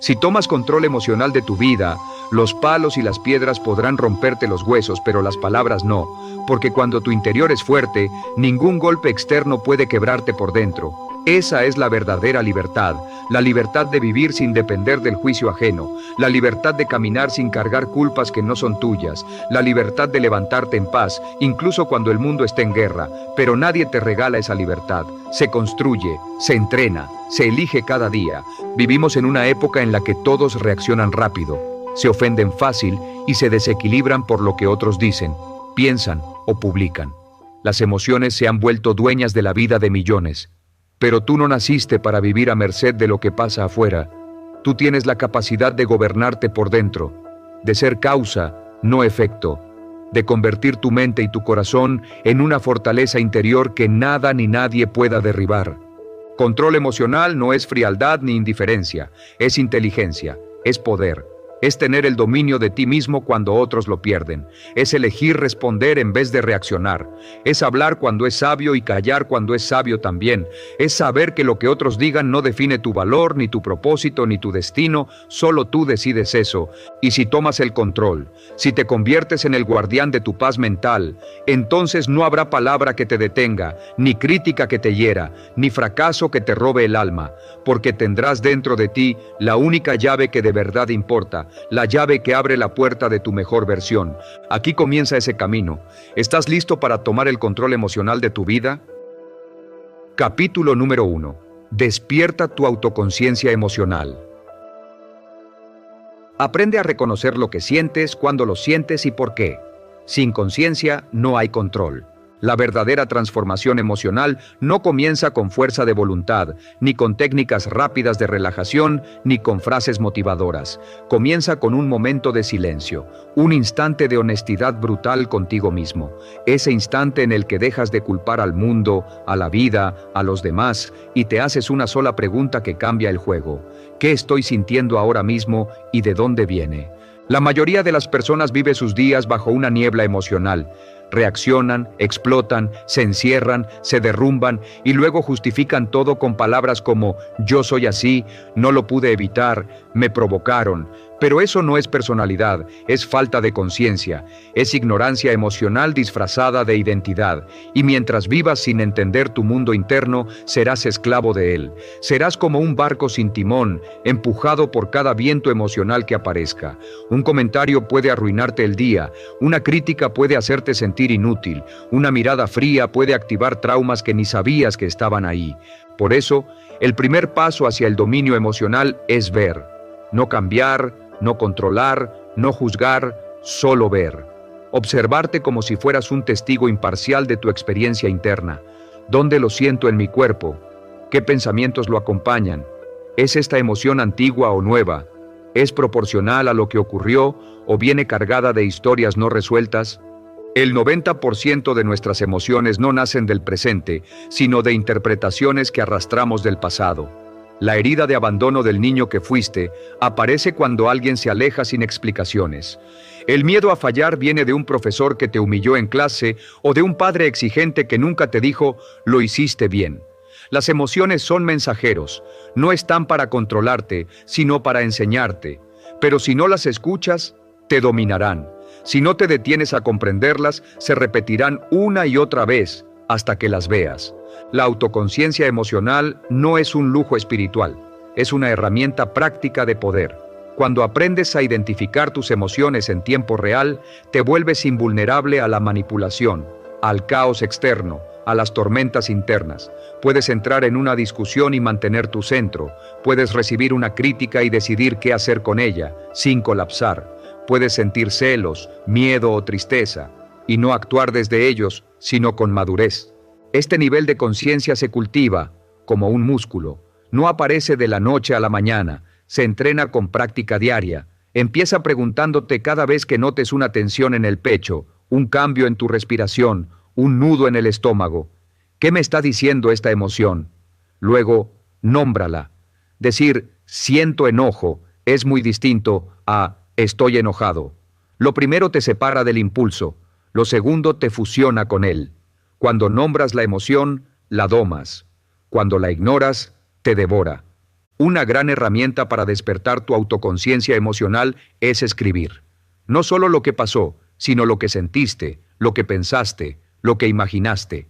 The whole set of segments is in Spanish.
Si tomas control emocional de tu vida, los palos y las piedras podrán romperte los huesos, pero las palabras no, porque cuando tu interior es fuerte, ningún golpe externo puede quebrarte por dentro. Esa es la verdadera libertad, la libertad de vivir sin depender del juicio ajeno, la libertad de caminar sin cargar culpas que no son tuyas, la libertad de levantarte en paz, incluso cuando el mundo esté en guerra, pero nadie te regala esa libertad. Se construye, se entrena, se elige cada día. Vivimos en una época en la que todos reaccionan rápido, se ofenden fácil y se desequilibran por lo que otros dicen, piensan o publican. Las emociones se han vuelto dueñas de la vida de millones. Pero tú no naciste para vivir a merced de lo que pasa afuera. Tú tienes la capacidad de gobernarte por dentro, de ser causa, no efecto, de convertir tu mente y tu corazón en una fortaleza interior que nada ni nadie pueda derribar. Control emocional no es frialdad ni indiferencia, es inteligencia, es poder. Es tener el dominio de ti mismo cuando otros lo pierden. Es elegir responder en vez de reaccionar. Es hablar cuando es sabio y callar cuando es sabio también. Es saber que lo que otros digan no define tu valor, ni tu propósito, ni tu destino. Solo tú decides eso. Y si tomas el control, si te conviertes en el guardián de tu paz mental, entonces no habrá palabra que te detenga, ni crítica que te hiera, ni fracaso que te robe el alma, porque tendrás dentro de ti la única llave que de verdad importa, la llave que abre la puerta de tu mejor versión. Aquí comienza ese camino. ¿Estás listo para tomar el control emocional de tu vida? Capítulo número 1. Despierta tu autoconciencia emocional. Aprende a reconocer lo que sientes, cuándo lo sientes y por qué. Sin conciencia no hay control. La verdadera transformación emocional no comienza con fuerza de voluntad, ni con técnicas rápidas de relajación, ni con frases motivadoras. Comienza con un momento de silencio, un instante de honestidad brutal contigo mismo. Ese instante en el que dejas de culpar al mundo, a la vida, a los demás, y te haces una sola pregunta que cambia el juego. ¿Qué estoy sintiendo ahora mismo y de dónde viene? La mayoría de las personas vive sus días bajo una niebla emocional. Reaccionan, explotan, se encierran, se derrumban y luego justifican todo con palabras como yo soy así, no lo pude evitar, me provocaron. Pero eso no es personalidad, es falta de conciencia, es ignorancia emocional disfrazada de identidad. Y mientras vivas sin entender tu mundo interno, serás esclavo de él. Serás como un barco sin timón, empujado por cada viento emocional que aparezca. Un comentario puede arruinarte el día, una crítica puede hacerte sentir inútil, una mirada fría puede activar traumas que ni sabías que estaban ahí. Por eso, el primer paso hacia el dominio emocional es ver, no cambiar, no controlar, no juzgar, solo ver. Observarte como si fueras un testigo imparcial de tu experiencia interna. ¿Dónde lo siento en mi cuerpo? ¿Qué pensamientos lo acompañan? ¿Es esta emoción antigua o nueva? ¿Es proporcional a lo que ocurrió o viene cargada de historias no resueltas? El 90% de nuestras emociones no nacen del presente, sino de interpretaciones que arrastramos del pasado. La herida de abandono del niño que fuiste aparece cuando alguien se aleja sin explicaciones. El miedo a fallar viene de un profesor que te humilló en clase o de un padre exigente que nunca te dijo, lo hiciste bien. Las emociones son mensajeros, no están para controlarte, sino para enseñarte. Pero si no las escuchas, te dominarán. Si no te detienes a comprenderlas, se repetirán una y otra vez hasta que las veas. La autoconciencia emocional no es un lujo espiritual, es una herramienta práctica de poder. Cuando aprendes a identificar tus emociones en tiempo real, te vuelves invulnerable a la manipulación, al caos externo, a las tormentas internas. Puedes entrar en una discusión y mantener tu centro. Puedes recibir una crítica y decidir qué hacer con ella, sin colapsar. Puedes sentir celos, miedo o tristeza, y no actuar desde ellos, sino con madurez. Este nivel de conciencia se cultiva, como un músculo. No aparece de la noche a la mañana, se entrena con práctica diaria. Empieza preguntándote cada vez que notes una tensión en el pecho, un cambio en tu respiración, un nudo en el estómago. ¿Qué me está diciendo esta emoción? Luego, nómbrala. Decir, siento enojo, es muy distinto a estoy enojado. Lo primero te separa del impulso, lo segundo te fusiona con él. Cuando nombras la emoción, la domas. Cuando la ignoras, te devora. Una gran herramienta para despertar tu autoconciencia emocional es escribir. No solo lo que pasó, sino lo que sentiste, lo que pensaste, lo que imaginaste.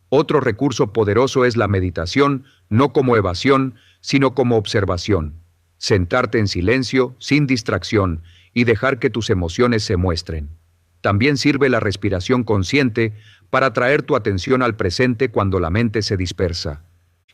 Otro recurso poderoso es la meditación, no como evasión, sino como observación. Sentarte en silencio, sin distracción, y dejar que tus emociones se muestren. También sirve la respiración consciente para traer tu atención al presente cuando la mente se dispersa.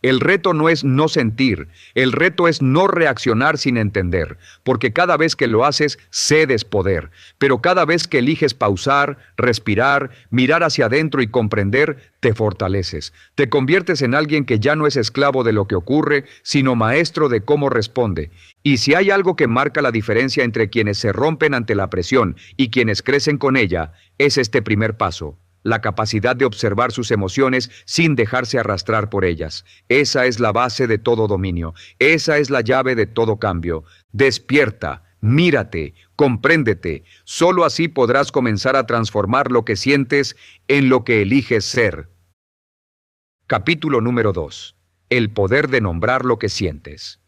El reto no es no sentir, el reto es no reaccionar sin entender, porque cada vez que lo haces, cedes poder, pero cada vez que eliges pausar, respirar, mirar hacia adentro y comprender, te fortaleces. Te conviertes en alguien que ya no es esclavo de lo que ocurre, sino maestro de cómo responde. Y si hay algo que marca la diferencia entre quienes se rompen ante la presión y quienes crecen con ella, es este primer paso. La capacidad de observar sus emociones sin dejarse arrastrar por ellas. Esa es la base de todo dominio. Esa es la llave de todo cambio. Despierta, mírate, compréndete. Solo así podrás comenzar a transformar lo que sientes en lo que eliges ser. Capítulo número 2. El poder de nombrar lo que sientes.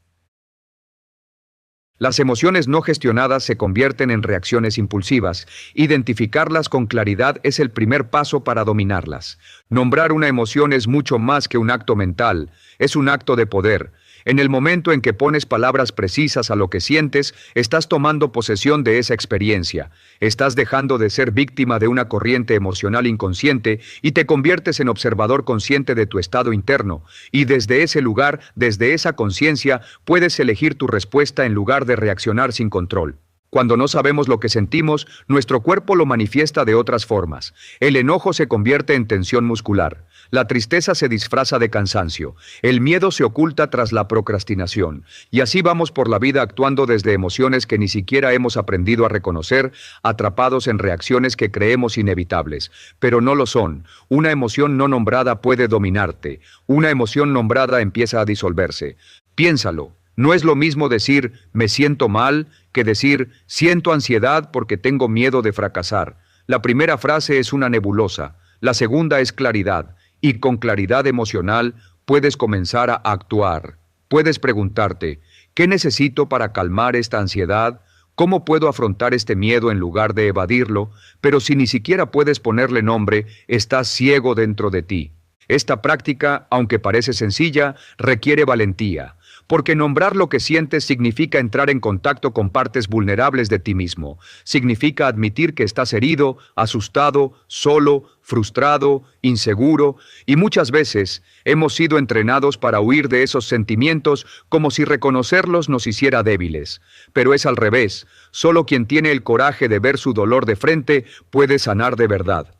Las emociones no gestionadas se convierten en reacciones impulsivas. Identificarlas con claridad es el primer paso para dominarlas. Nombrar una emoción es mucho más que un acto mental, es un acto de poder. En el momento en que pones palabras precisas a lo que sientes, estás tomando posesión de esa experiencia. Estás dejando de ser víctima de una corriente emocional inconsciente y te conviertes en observador consciente de tu estado interno. Y desde ese lugar, desde esa conciencia, puedes elegir tu respuesta en lugar de reaccionar sin control. Cuando no sabemos lo que sentimos, nuestro cuerpo lo manifiesta de otras formas. El enojo se convierte en tensión muscular. La tristeza se disfraza de cansancio. El miedo se oculta tras la procrastinación. Y así vamos por la vida actuando desde emociones que ni siquiera hemos aprendido a reconocer, atrapados en reacciones que creemos inevitables. Pero no lo son. Una emoción no nombrada puede dominarte. Una emoción nombrada empieza a disolverse. Piénsalo. No es lo mismo decir me siento mal que decir siento ansiedad porque tengo miedo de fracasar. La primera frase es una nebulosa, la segunda es claridad, y con claridad emocional puedes comenzar a actuar. Puedes preguntarte, ¿qué necesito para calmar esta ansiedad? ¿Cómo puedo afrontar este miedo en lugar de evadirlo? Pero si ni siquiera puedes ponerle nombre, estás ciego dentro de ti. Esta práctica, aunque parece sencilla, requiere valentía. Porque nombrar lo que sientes significa entrar en contacto con partes vulnerables de ti mismo. Significa admitir que estás herido, asustado, solo, frustrado, inseguro, y muchas veces hemos sido entrenados para huir de esos sentimientos como si reconocerlos nos hiciera débiles. Pero es al revés. Solo quien tiene el coraje de ver su dolor de frente puede sanar de verdad.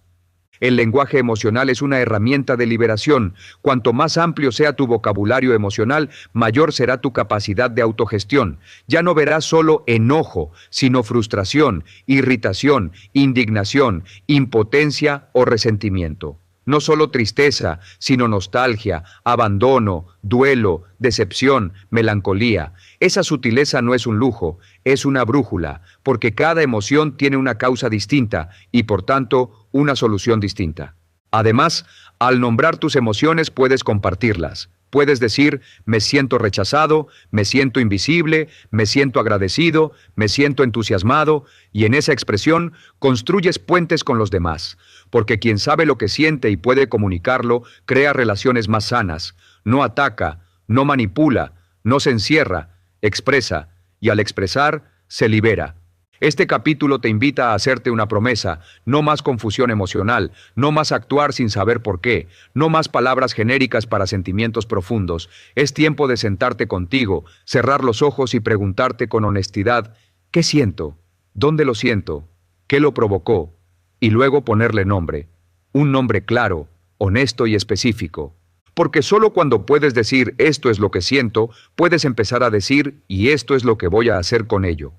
El lenguaje emocional es una herramienta de liberación. Cuanto más amplio sea tu vocabulario emocional, mayor será tu capacidad de autogestión. Ya no verás solo enojo, sino frustración, irritación, indignación, impotencia o resentimiento. No solo tristeza, sino nostalgia, abandono, duelo, decepción, melancolía. Esa sutileza no es un lujo, es una brújula, porque cada emoción tiene una causa distinta y, por tanto, una solución distinta. Además, al nombrar tus emociones puedes compartirlas. Puedes decir, me siento rechazado, me siento invisible, me siento agradecido, me siento entusiasmado, y en esa expresión construyes puentes con los demás, porque quien sabe lo que siente y puede comunicarlo, crea relaciones más sanas, no ataca, no manipula, no se encierra, expresa, y al expresar, se libera. Este capítulo te invita a hacerte una promesa, no más confusión emocional, no más actuar sin saber por qué, no más palabras genéricas para sentimientos profundos. Es tiempo de sentarte contigo, cerrar los ojos y preguntarte con honestidad, ¿qué siento? ¿Dónde lo siento? ¿Qué lo provocó? Y luego ponerle nombre, un nombre claro, honesto y específico. Porque solo cuando puedes decir esto es lo que siento, puedes empezar a decir y esto es lo que voy a hacer con ello.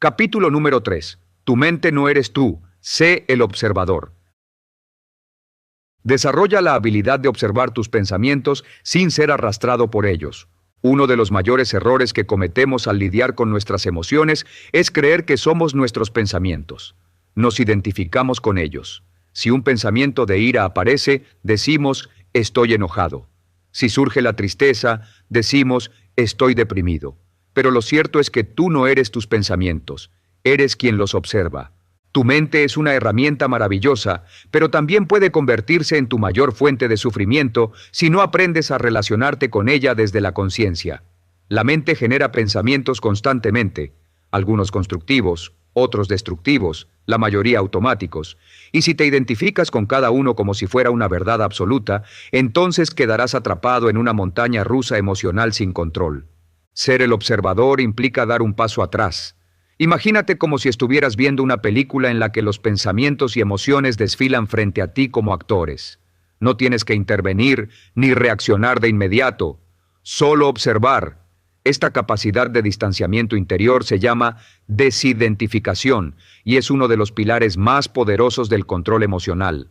Capítulo número 3. Tu mente no eres tú, sé el observador. Desarrolla la habilidad de observar tus pensamientos sin ser arrastrado por ellos. Uno de los mayores errores que cometemos al lidiar con nuestras emociones es creer que somos nuestros pensamientos. Nos identificamos con ellos. Si un pensamiento de ira aparece, decimos, estoy enojado. Si surge la tristeza, decimos, estoy deprimido. Pero lo cierto es que tú no eres tus pensamientos, eres quien los observa. Tu mente es una herramienta maravillosa, pero también puede convertirse en tu mayor fuente de sufrimiento si no aprendes a relacionarte con ella desde la conciencia. La mente genera pensamientos constantemente, algunos constructivos, otros destructivos, la mayoría automáticos, y si te identificas con cada uno como si fuera una verdad absoluta, entonces quedarás atrapado en una montaña rusa emocional sin control. Ser el observador implica dar un paso atrás. Imagínate como si estuvieras viendo una película en la que los pensamientos y emociones desfilan frente a ti como actores. No tienes que intervenir ni reaccionar de inmediato, solo observar. Esta capacidad de distanciamiento interior se llama desidentificación y es uno de los pilares más poderosos del control emocional.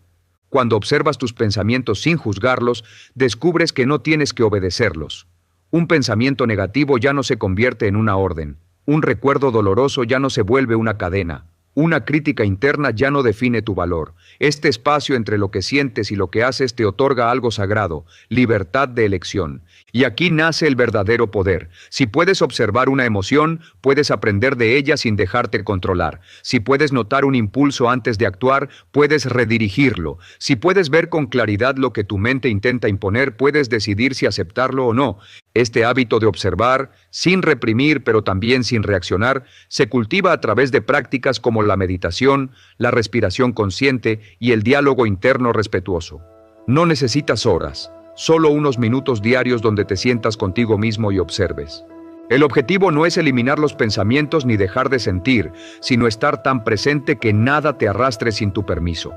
Cuando observas tus pensamientos sin juzgarlos, descubres que no tienes que obedecerlos. Un pensamiento negativo ya no se convierte en una orden. Un recuerdo doloroso ya no se vuelve una cadena. Una crítica interna ya no define tu valor. Este espacio entre lo que sientes y lo que haces te otorga algo sagrado, libertad de elección. Y aquí nace el verdadero poder. Si puedes observar una emoción, puedes aprender de ella sin dejarte controlar. Si puedes notar un impulso antes de actuar, puedes redirigirlo. Si puedes ver con claridad lo que tu mente intenta imponer, puedes decidir si aceptarlo o no. Este hábito de observar, sin reprimir pero también sin reaccionar, se cultiva a través de prácticas como la meditación, la respiración consciente y el diálogo interno respetuoso. No necesitas horas, solo unos minutos diarios donde te sientas contigo mismo y observes. El objetivo no es eliminar los pensamientos ni dejar de sentir, sino estar tan presente que nada te arrastre sin tu permiso.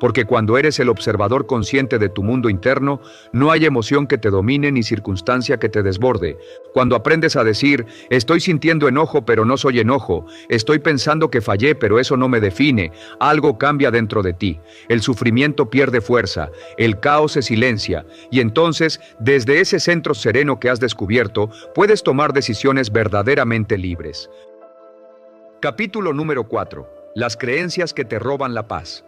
Porque cuando eres el observador consciente de tu mundo interno, no hay emoción que te domine ni circunstancia que te desborde. Cuando aprendes a decir, estoy sintiendo enojo pero no soy enojo, estoy pensando que fallé pero eso no me define, algo cambia dentro de ti. El sufrimiento pierde fuerza, el caos se silencia, y entonces, desde ese centro sereno que has descubierto, puedes tomar decisiones verdaderamente libres. Capítulo número 4. Las creencias que te roban la paz.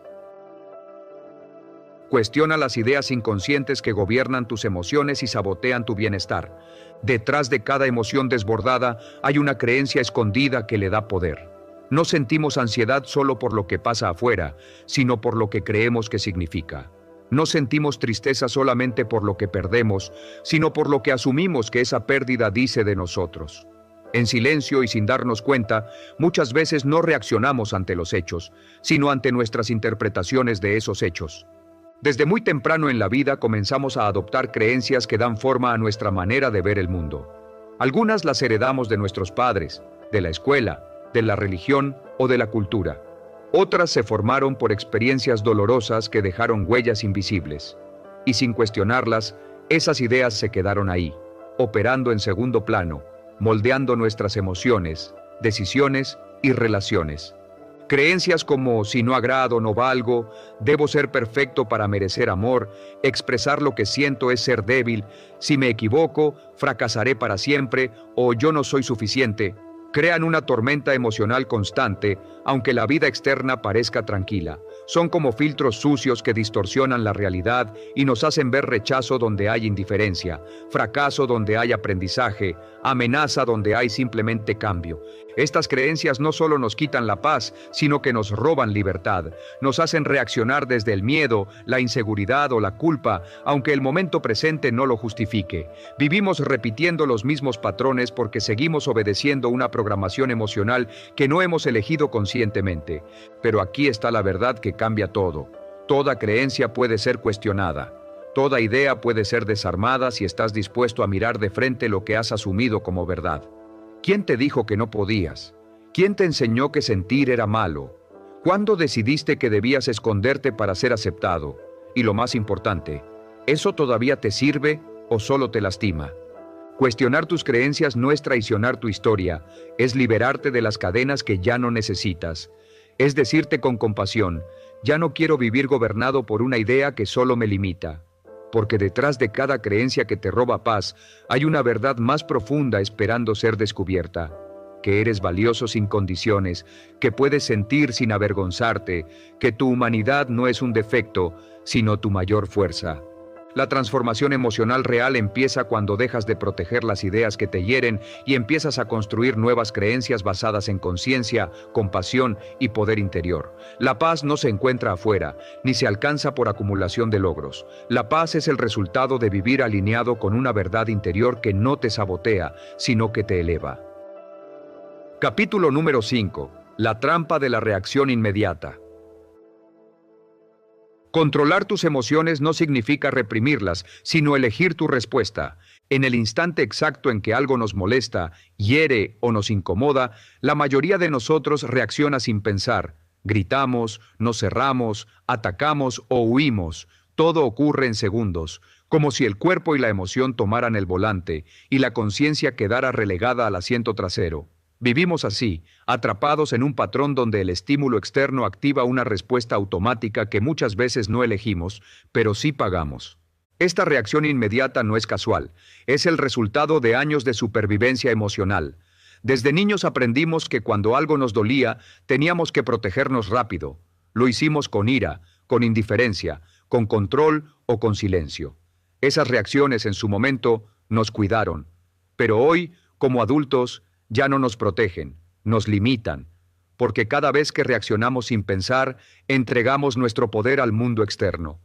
Cuestiona las ideas inconscientes que gobiernan tus emociones y sabotean tu bienestar. Detrás de cada emoción desbordada hay una creencia escondida que le da poder. No sentimos ansiedad solo por lo que pasa afuera, sino por lo que creemos que significa. No sentimos tristeza solamente por lo que perdemos, sino por lo que asumimos que esa pérdida dice de nosotros. En silencio y sin darnos cuenta, muchas veces no reaccionamos ante los hechos, sino ante nuestras interpretaciones de esos hechos. Desde muy temprano en la vida comenzamos a adoptar creencias que dan forma a nuestra manera de ver el mundo. Algunas las heredamos de nuestros padres, de la escuela, de la religión o de la cultura. Otras se formaron por experiencias dolorosas que dejaron huellas invisibles. Y sin cuestionarlas, esas ideas se quedaron ahí, operando en segundo plano, moldeando nuestras emociones, decisiones y relaciones. Creencias como si no agrado no valgo, debo ser perfecto para merecer amor, expresar lo que siento es ser débil, si me equivoco, fracasaré para siempre o yo no soy suficiente, crean una tormenta emocional constante, aunque la vida externa parezca tranquila. Son como filtros sucios que distorsionan la realidad y nos hacen ver rechazo donde hay indiferencia, fracaso donde hay aprendizaje, amenaza donde hay simplemente cambio. Estas creencias no solo nos quitan la paz, sino que nos roban libertad, nos hacen reaccionar desde el miedo, la inseguridad o la culpa, aunque el momento presente no lo justifique. Vivimos repitiendo los mismos patrones porque seguimos obedeciendo una programación emocional que no hemos elegido conscientemente. Pero aquí está la verdad que cambia todo. Toda creencia puede ser cuestionada. Toda idea puede ser desarmada si estás dispuesto a mirar de frente lo que has asumido como verdad. ¿Quién te dijo que no podías? ¿Quién te enseñó que sentir era malo? ¿Cuándo decidiste que debías esconderte para ser aceptado? Y lo más importante, ¿eso todavía te sirve o solo te lastima? Cuestionar tus creencias no es traicionar tu historia, es liberarte de las cadenas que ya no necesitas. Es decirte con compasión, ya no quiero vivir gobernado por una idea que solo me limita. Porque detrás de cada creencia que te roba paz, hay una verdad más profunda esperando ser descubierta. Que eres valioso sin condiciones, que puedes sentir sin avergonzarte, que tu humanidad no es un defecto, sino tu mayor fuerza. La transformación emocional real empieza cuando dejas de proteger las ideas que te hieren y empiezas a construir nuevas creencias basadas en conciencia, compasión y poder interior. La paz no se encuentra afuera, ni se alcanza por acumulación de logros. La paz es el resultado de vivir alineado con una verdad interior que no te sabotea, sino que te eleva. Capítulo número 5. La trampa de la reacción inmediata. Controlar tus emociones no significa reprimirlas, sino elegir tu respuesta. En el instante exacto en que algo nos molesta, hiere o nos incomoda, la mayoría de nosotros reacciona sin pensar. Gritamos, nos cerramos, atacamos o huimos. Todo ocurre en segundos, como si el cuerpo y la emoción tomaran el volante y la conciencia quedara relegada al asiento trasero. Vivimos así, atrapados en un patrón donde el estímulo externo activa una respuesta automática que muchas veces no elegimos, pero sí pagamos. Esta reacción inmediata no es casual, es el resultado de años de supervivencia emocional. Desde niños aprendimos que cuando algo nos dolía, teníamos que protegernos rápido. Lo hicimos con ira, con indiferencia, con control o con silencio. Esas reacciones en su momento nos cuidaron, pero hoy, como adultos, ya no nos protegen, nos limitan, porque cada vez que reaccionamos sin pensar, entregamos nuestro poder al mundo externo.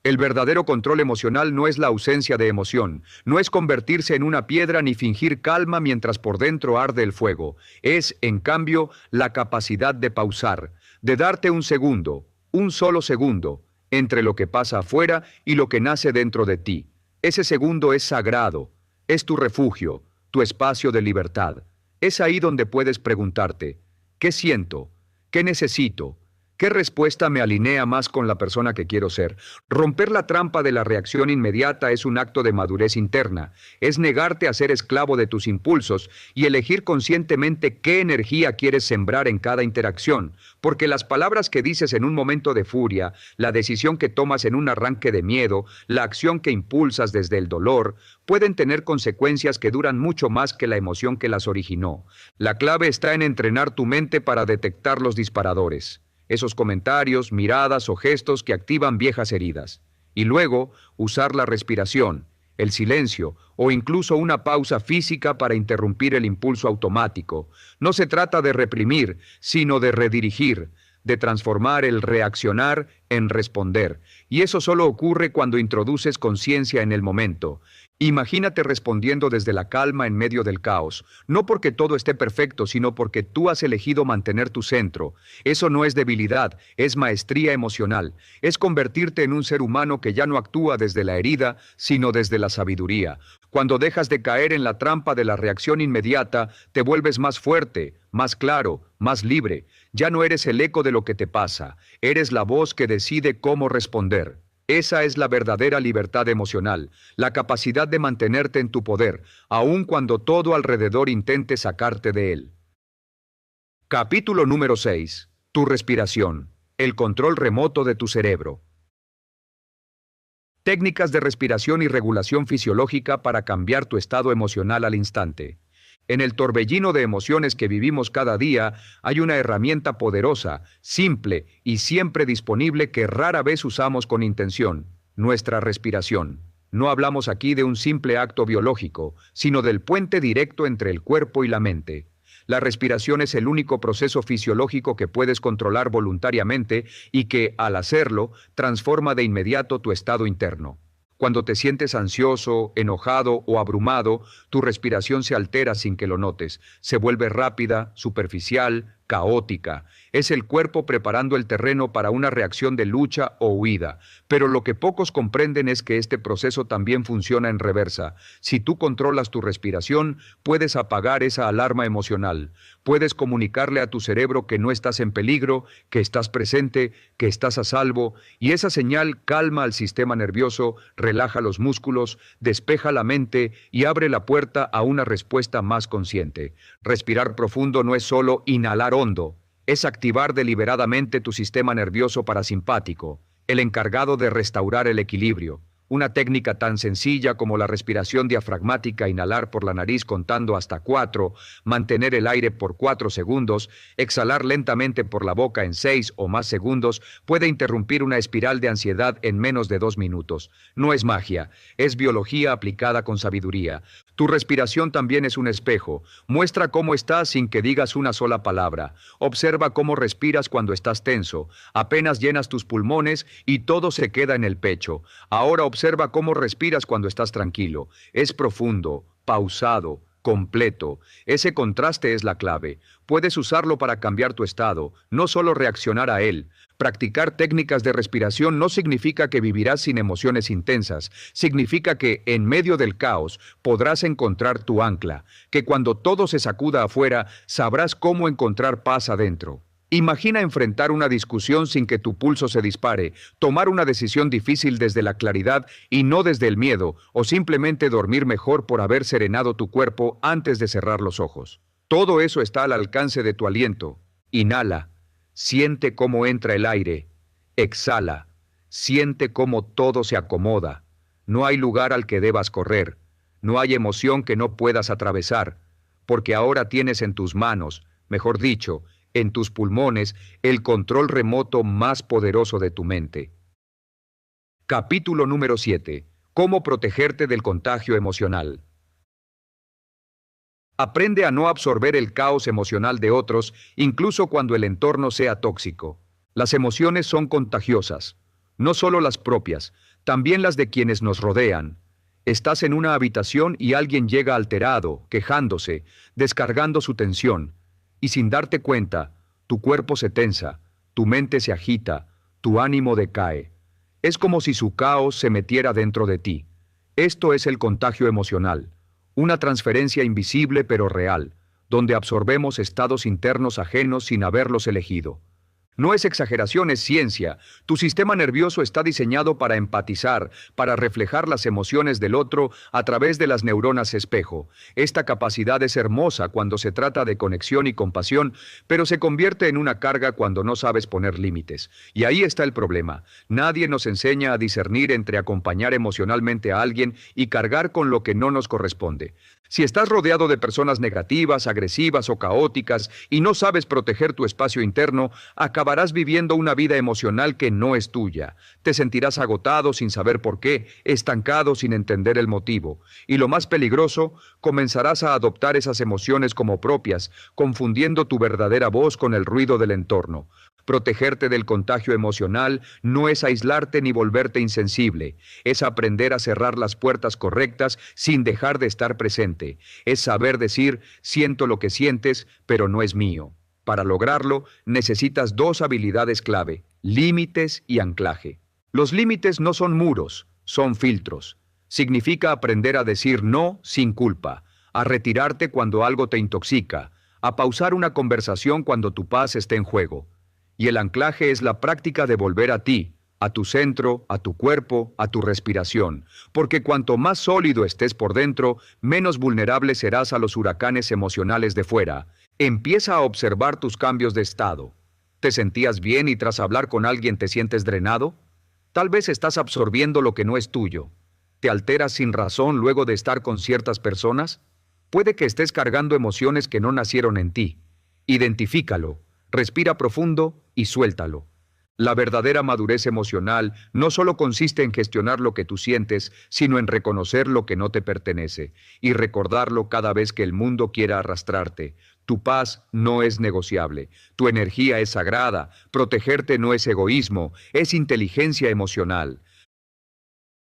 El verdadero control emocional no es la ausencia de emoción, no es convertirse en una piedra ni fingir calma mientras por dentro arde el fuego. Es, en cambio, la capacidad de pausar, de darte un segundo, un solo segundo, entre lo que pasa afuera y lo que nace dentro de ti. Ese segundo es sagrado, es tu refugio, tu espacio de libertad. Es ahí donde puedes preguntarte, ¿qué siento? ¿Qué necesito? ¿Qué respuesta me alinea más con la persona que quiero ser? Romper la trampa de la reacción inmediata es un acto de madurez interna. Es negarte a ser esclavo de tus impulsos y elegir conscientemente qué energía quieres sembrar en cada interacción. Porque las palabras que dices en un momento de furia, la decisión que tomas en un arranque de miedo, la acción que impulsas desde el dolor, pueden tener consecuencias que duran mucho más que la emoción que las originó. La clave está en entrenar tu mente para detectar los disparadores. Esos comentarios, miradas o gestos que activan viejas heridas. Y luego, usar la respiración, el silencio o incluso una pausa física para interrumpir el impulso automático. No se trata de reprimir, sino de redirigir, de transformar el reaccionar en responder. Y eso solo ocurre cuando introduces conciencia en el momento. Imagínate respondiendo desde la calma en medio del caos, no porque todo esté perfecto, sino porque tú has elegido mantener tu centro. Eso no es debilidad, es maestría emocional. Es convertirte en un ser humano que ya no actúa desde la herida, sino desde la sabiduría. Cuando dejas de caer en la trampa de la reacción inmediata, te vuelves más fuerte, más claro, más libre. Ya no eres el eco de lo que te pasa, eres la voz que decide cómo responder. Esa es la verdadera libertad emocional, la capacidad de mantenerte en tu poder, aun cuando todo alrededor intente sacarte de él. Capítulo número 6. Tu respiración, el control remoto de tu cerebro. Técnicas de respiración y regulación fisiológica para cambiar tu estado emocional al instante. En el torbellino de emociones que vivimos cada día, hay una herramienta poderosa, simple y siempre disponible que rara vez usamos con intención: nuestra respiración. No hablamos aquí de un simple acto biológico, sino del puente directo entre el cuerpo y la mente. La respiración es el único proceso fisiológico que puedes controlar voluntariamente y que, al hacerlo, transforma de inmediato tu estado interno. Cuando te sientes ansioso, enojado o abrumado, tu respiración se altera sin que lo notes. Se vuelve rápida, superficial, caótica. Es el cuerpo preparando el terreno para una reacción de lucha o huida. Pero lo que pocos comprenden es que este proceso también funciona en reversa. Si tú controlas tu respiración, puedes apagar esa alarma emocional. Puedes comunicarle a tu cerebro que no estás en peligro, que estás presente, que estás a salvo, y esa señal calma al sistema nervioso, relaja los músculos, despeja la mente y abre la puerta a una respuesta más consciente. Respirar profundo no es solo inhalar hondo, es activar deliberadamente tu sistema nervioso parasimpático, el encargado de restaurar el equilibrio. Una técnica tan sencilla como la respiración diafragmática, inhalar por la nariz contando hasta 4, mantener el aire por 4 segundos, exhalar lentamente por la boca en 6 o más segundos, puede interrumpir una espiral de ansiedad en menos de 2 minutos. No es magia, es biología aplicada con sabiduría. Tu respiración también es un espejo. Muestra cómo estás sin que digas una sola palabra. Observa cómo respiras cuando estás tenso. Apenas llenas tus pulmones y todo se queda en el pecho. Ahora observa cómo respiras cuando estás tranquilo. Es profundo, pausado, completo. Ese contraste es la clave. Puedes usarlo para cambiar tu estado, no solo reaccionar a él. Practicar técnicas de respiración no significa que vivirás sin emociones intensas. Significa que, en medio del caos, podrás encontrar tu ancla. Que cuando todo se sacuda afuera, sabrás cómo encontrar paz adentro. Imagina enfrentar una discusión sin que tu pulso se dispare, tomar una decisión difícil desde la claridad y no desde el miedo, o simplemente dormir mejor por haber serenado tu cuerpo antes de cerrar los ojos. Todo eso está al alcance de tu aliento. Inhala, siente cómo entra el aire. Exhala, siente cómo todo se acomoda. No hay lugar al que debas correr, no hay emoción que no puedas atravesar, porque ahora tienes en tus manos, mejor dicho, en tus pulmones, el control remoto más poderoso de tu mente. Capítulo número 7. Cómo protegerte del contagio emocional. Aprende a no absorber el caos emocional de otros, incluso cuando el entorno sea tóxico. Las emociones son contagiosas, no solo las propias, también las de quienes nos rodean. Estás en una habitación y alguien llega alterado, quejándose, descargando su tensión. Y sin darte cuenta, tu cuerpo se tensa, tu mente se agita, tu ánimo decae. Es como si su caos se metiera dentro de ti. Esto es el contagio emocional, una transferencia invisible pero real, donde absorbemos estados internos ajenos sin haberlos elegido. No es exageración, es ciencia. Tu sistema nervioso está diseñado para empatizar, para reflejar las emociones del otro a través de las neuronas espejo. Esta capacidad es hermosa cuando se trata de conexión y compasión, pero se convierte en una carga cuando no sabes poner límites. Y ahí está el problema. Nadie nos enseña a discernir entre acompañar emocionalmente a alguien y cargar con lo que no nos corresponde. Si estás rodeado de personas negativas, agresivas o caóticas y no sabes proteger tu espacio interno, acabarás viviendo una vida emocional que no es tuya. Te sentirás agotado sin saber por qué, estancado sin entender el motivo. Y lo más peligroso, comenzarás a adoptar esas emociones como propias, confundiendo tu verdadera voz con el ruido del entorno. Protegerte del contagio emocional no es aislarte ni volverte insensible, es aprender a cerrar las puertas correctas sin dejar de estar presente, es saber decir, siento lo que sientes, pero no es mío. Para lograrlo, necesitas dos habilidades clave, límites y anclaje. Los límites no son muros, son filtros. Significa aprender a decir no sin culpa, a retirarte cuando algo te intoxica, a pausar una conversación cuando tu paz esté en juego. Y el anclaje es la práctica de volver a ti, a tu centro, a tu cuerpo, a tu respiración, porque cuanto más sólido estés por dentro, menos vulnerable serás a los huracanes emocionales de fuera. Empieza a observar tus cambios de estado. ¿Te sentías bien y tras hablar con alguien te sientes drenado? Tal vez estás absorbiendo lo que no es tuyo. ¿Te alteras sin razón luego de estar con ciertas personas? Puede que estés cargando emociones que no nacieron en ti. Identifícalo. Respira profundo y suéltalo. La verdadera madurez emocional no solo consiste en gestionar lo que tú sientes, sino en reconocer lo que no te pertenece y recordarlo cada vez que el mundo quiera arrastrarte. Tu paz no es negociable, tu energía es sagrada, protegerte no es egoísmo, es inteligencia emocional.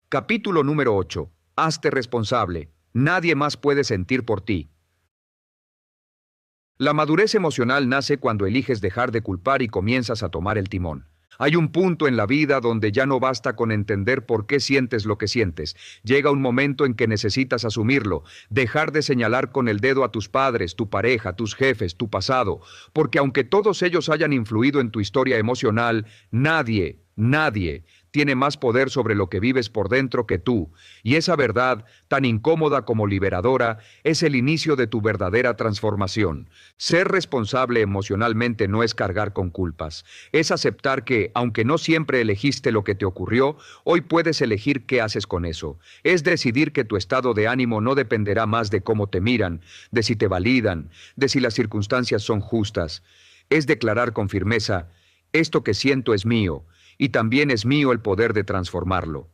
Capítulo número 8. Hazte responsable. Nadie más puede sentir por ti. La madurez emocional nace cuando eliges dejar de culpar y comienzas a tomar el timón. Hay un punto en la vida donde ya no basta con entender por qué sientes lo que sientes. Llega un momento en que necesitas asumirlo, dejar de señalar con el dedo a tus padres, tu pareja, tus jefes, tu pasado, porque aunque todos ellos hayan influido en tu historia emocional, nadie tiene más poder sobre lo que vives por dentro que tú, y esa verdad, tan incómoda como liberadora, es el inicio de tu verdadera transformación. Ser responsable emocionalmente no es cargar con culpas, es aceptar que, aunque no siempre elegiste lo que te ocurrió, hoy puedes elegir qué haces con eso. Es decidir que tu estado de ánimo no dependerá más de cómo te miran, de si te validan, de si las circunstancias son justas. Es declarar con firmeza: esto que siento es mío, y también es mío el poder de transformarlo.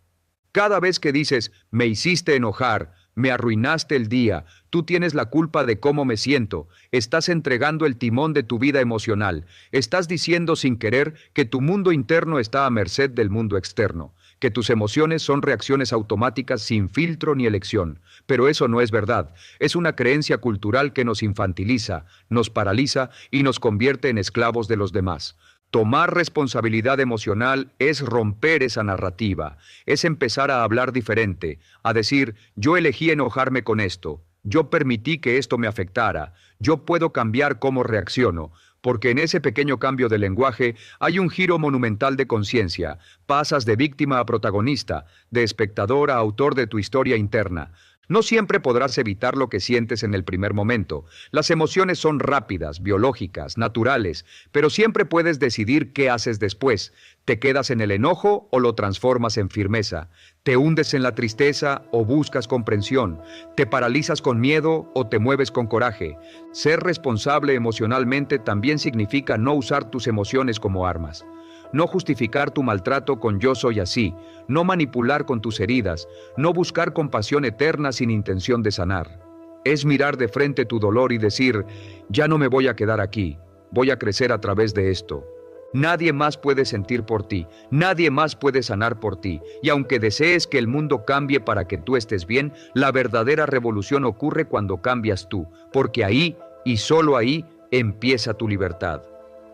Cada vez que dices, me hiciste enojar, me arruinaste el día, tú tienes la culpa de cómo me siento, estás entregando el timón de tu vida emocional, estás diciendo sin querer que tu mundo interno está a merced del mundo externo, que tus emociones son reacciones automáticas sin filtro ni elección. Pero eso no es verdad, es una creencia cultural que nos infantiliza, nos paraliza y nos convierte en esclavos de los demás. Tomar responsabilidad emocional es romper esa narrativa, es empezar a hablar diferente, a decir, yo elegí enojarme con esto, yo permití que esto me afectara, yo puedo cambiar cómo reacciono, porque en ese pequeño cambio de lenguaje hay un giro monumental de conciencia, pasas de víctima a protagonista, de espectador a autor de tu historia interna. No siempre podrás evitar lo que sientes en el primer momento. Las emociones son rápidas, biológicas, naturales, pero siempre puedes decidir qué haces después. ¿Te quedas en el enojo o lo transformas en firmeza? ¿Te hundes en la tristeza o buscas comprensión? ¿Te paralizas con miedo o te mueves con coraje? Ser responsable emocionalmente también significa no usar tus emociones como armas. No justificar tu maltrato con yo soy así, no manipular con tus heridas, no buscar compasión eterna sin intención de sanar. Es mirar de frente tu dolor y decir, ya no me voy a quedar aquí, voy a crecer a través de esto. Nadie más puede sentir por ti, nadie más puede sanar por ti, y aunque desees que el mundo cambie para que tú estés bien, la verdadera revolución ocurre cuando cambias tú, porque ahí, y solo ahí, empieza tu libertad.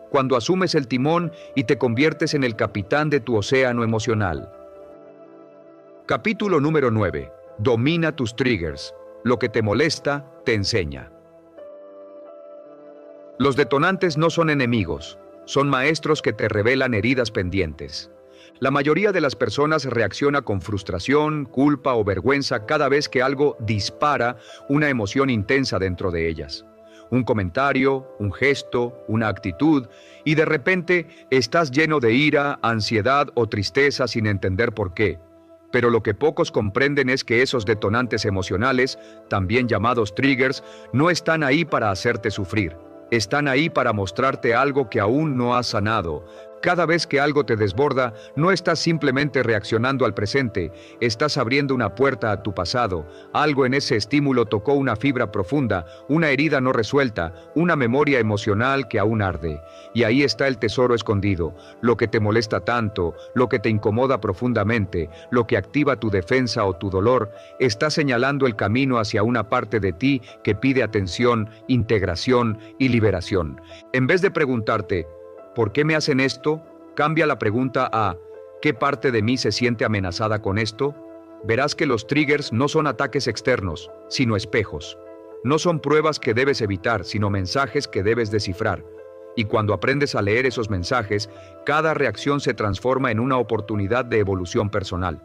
Cuando asumes el timón y te conviertes en el capitán de tu océano emocional. Capítulo número 9. Domina tus triggers. Lo que te molesta, te enseña. Los detonantes no son enemigos, son maestros que te revelan heridas pendientes. La mayoría de las personas reacciona con frustración, culpa o vergüenza cada vez que algo dispara una emoción intensa dentro de ellas. Un comentario, un gesto, una actitud, y de repente estás lleno de ira, ansiedad o tristeza sin entender por qué. Pero lo que pocos comprenden es que esos detonantes emocionales, también llamados triggers, no están ahí para hacerte sufrir. Están ahí para mostrarte algo que aún no has sanado. Cada vez que algo te desborda, no estás simplemente reaccionando al presente, estás abriendo una puerta a tu pasado. Algo en ese estímulo tocó una fibra profunda, una herida no resuelta, una memoria emocional que aún arde. Y ahí está el tesoro escondido, lo que te molesta tanto, lo que te incomoda profundamente, lo que activa tu defensa o tu dolor, está señalando el camino hacia una parte de ti que pide atención, integración y liberación. En vez de preguntarte, ¿por qué me hacen esto? Cambia la pregunta a ¿qué parte de mí se siente amenazada con esto? Verás que los triggers no son ataques externos, sino espejos. No son pruebas que debes evitar, sino mensajes que debes descifrar. Y cuando aprendes a leer esos mensajes, cada reacción se transforma en una oportunidad de evolución personal.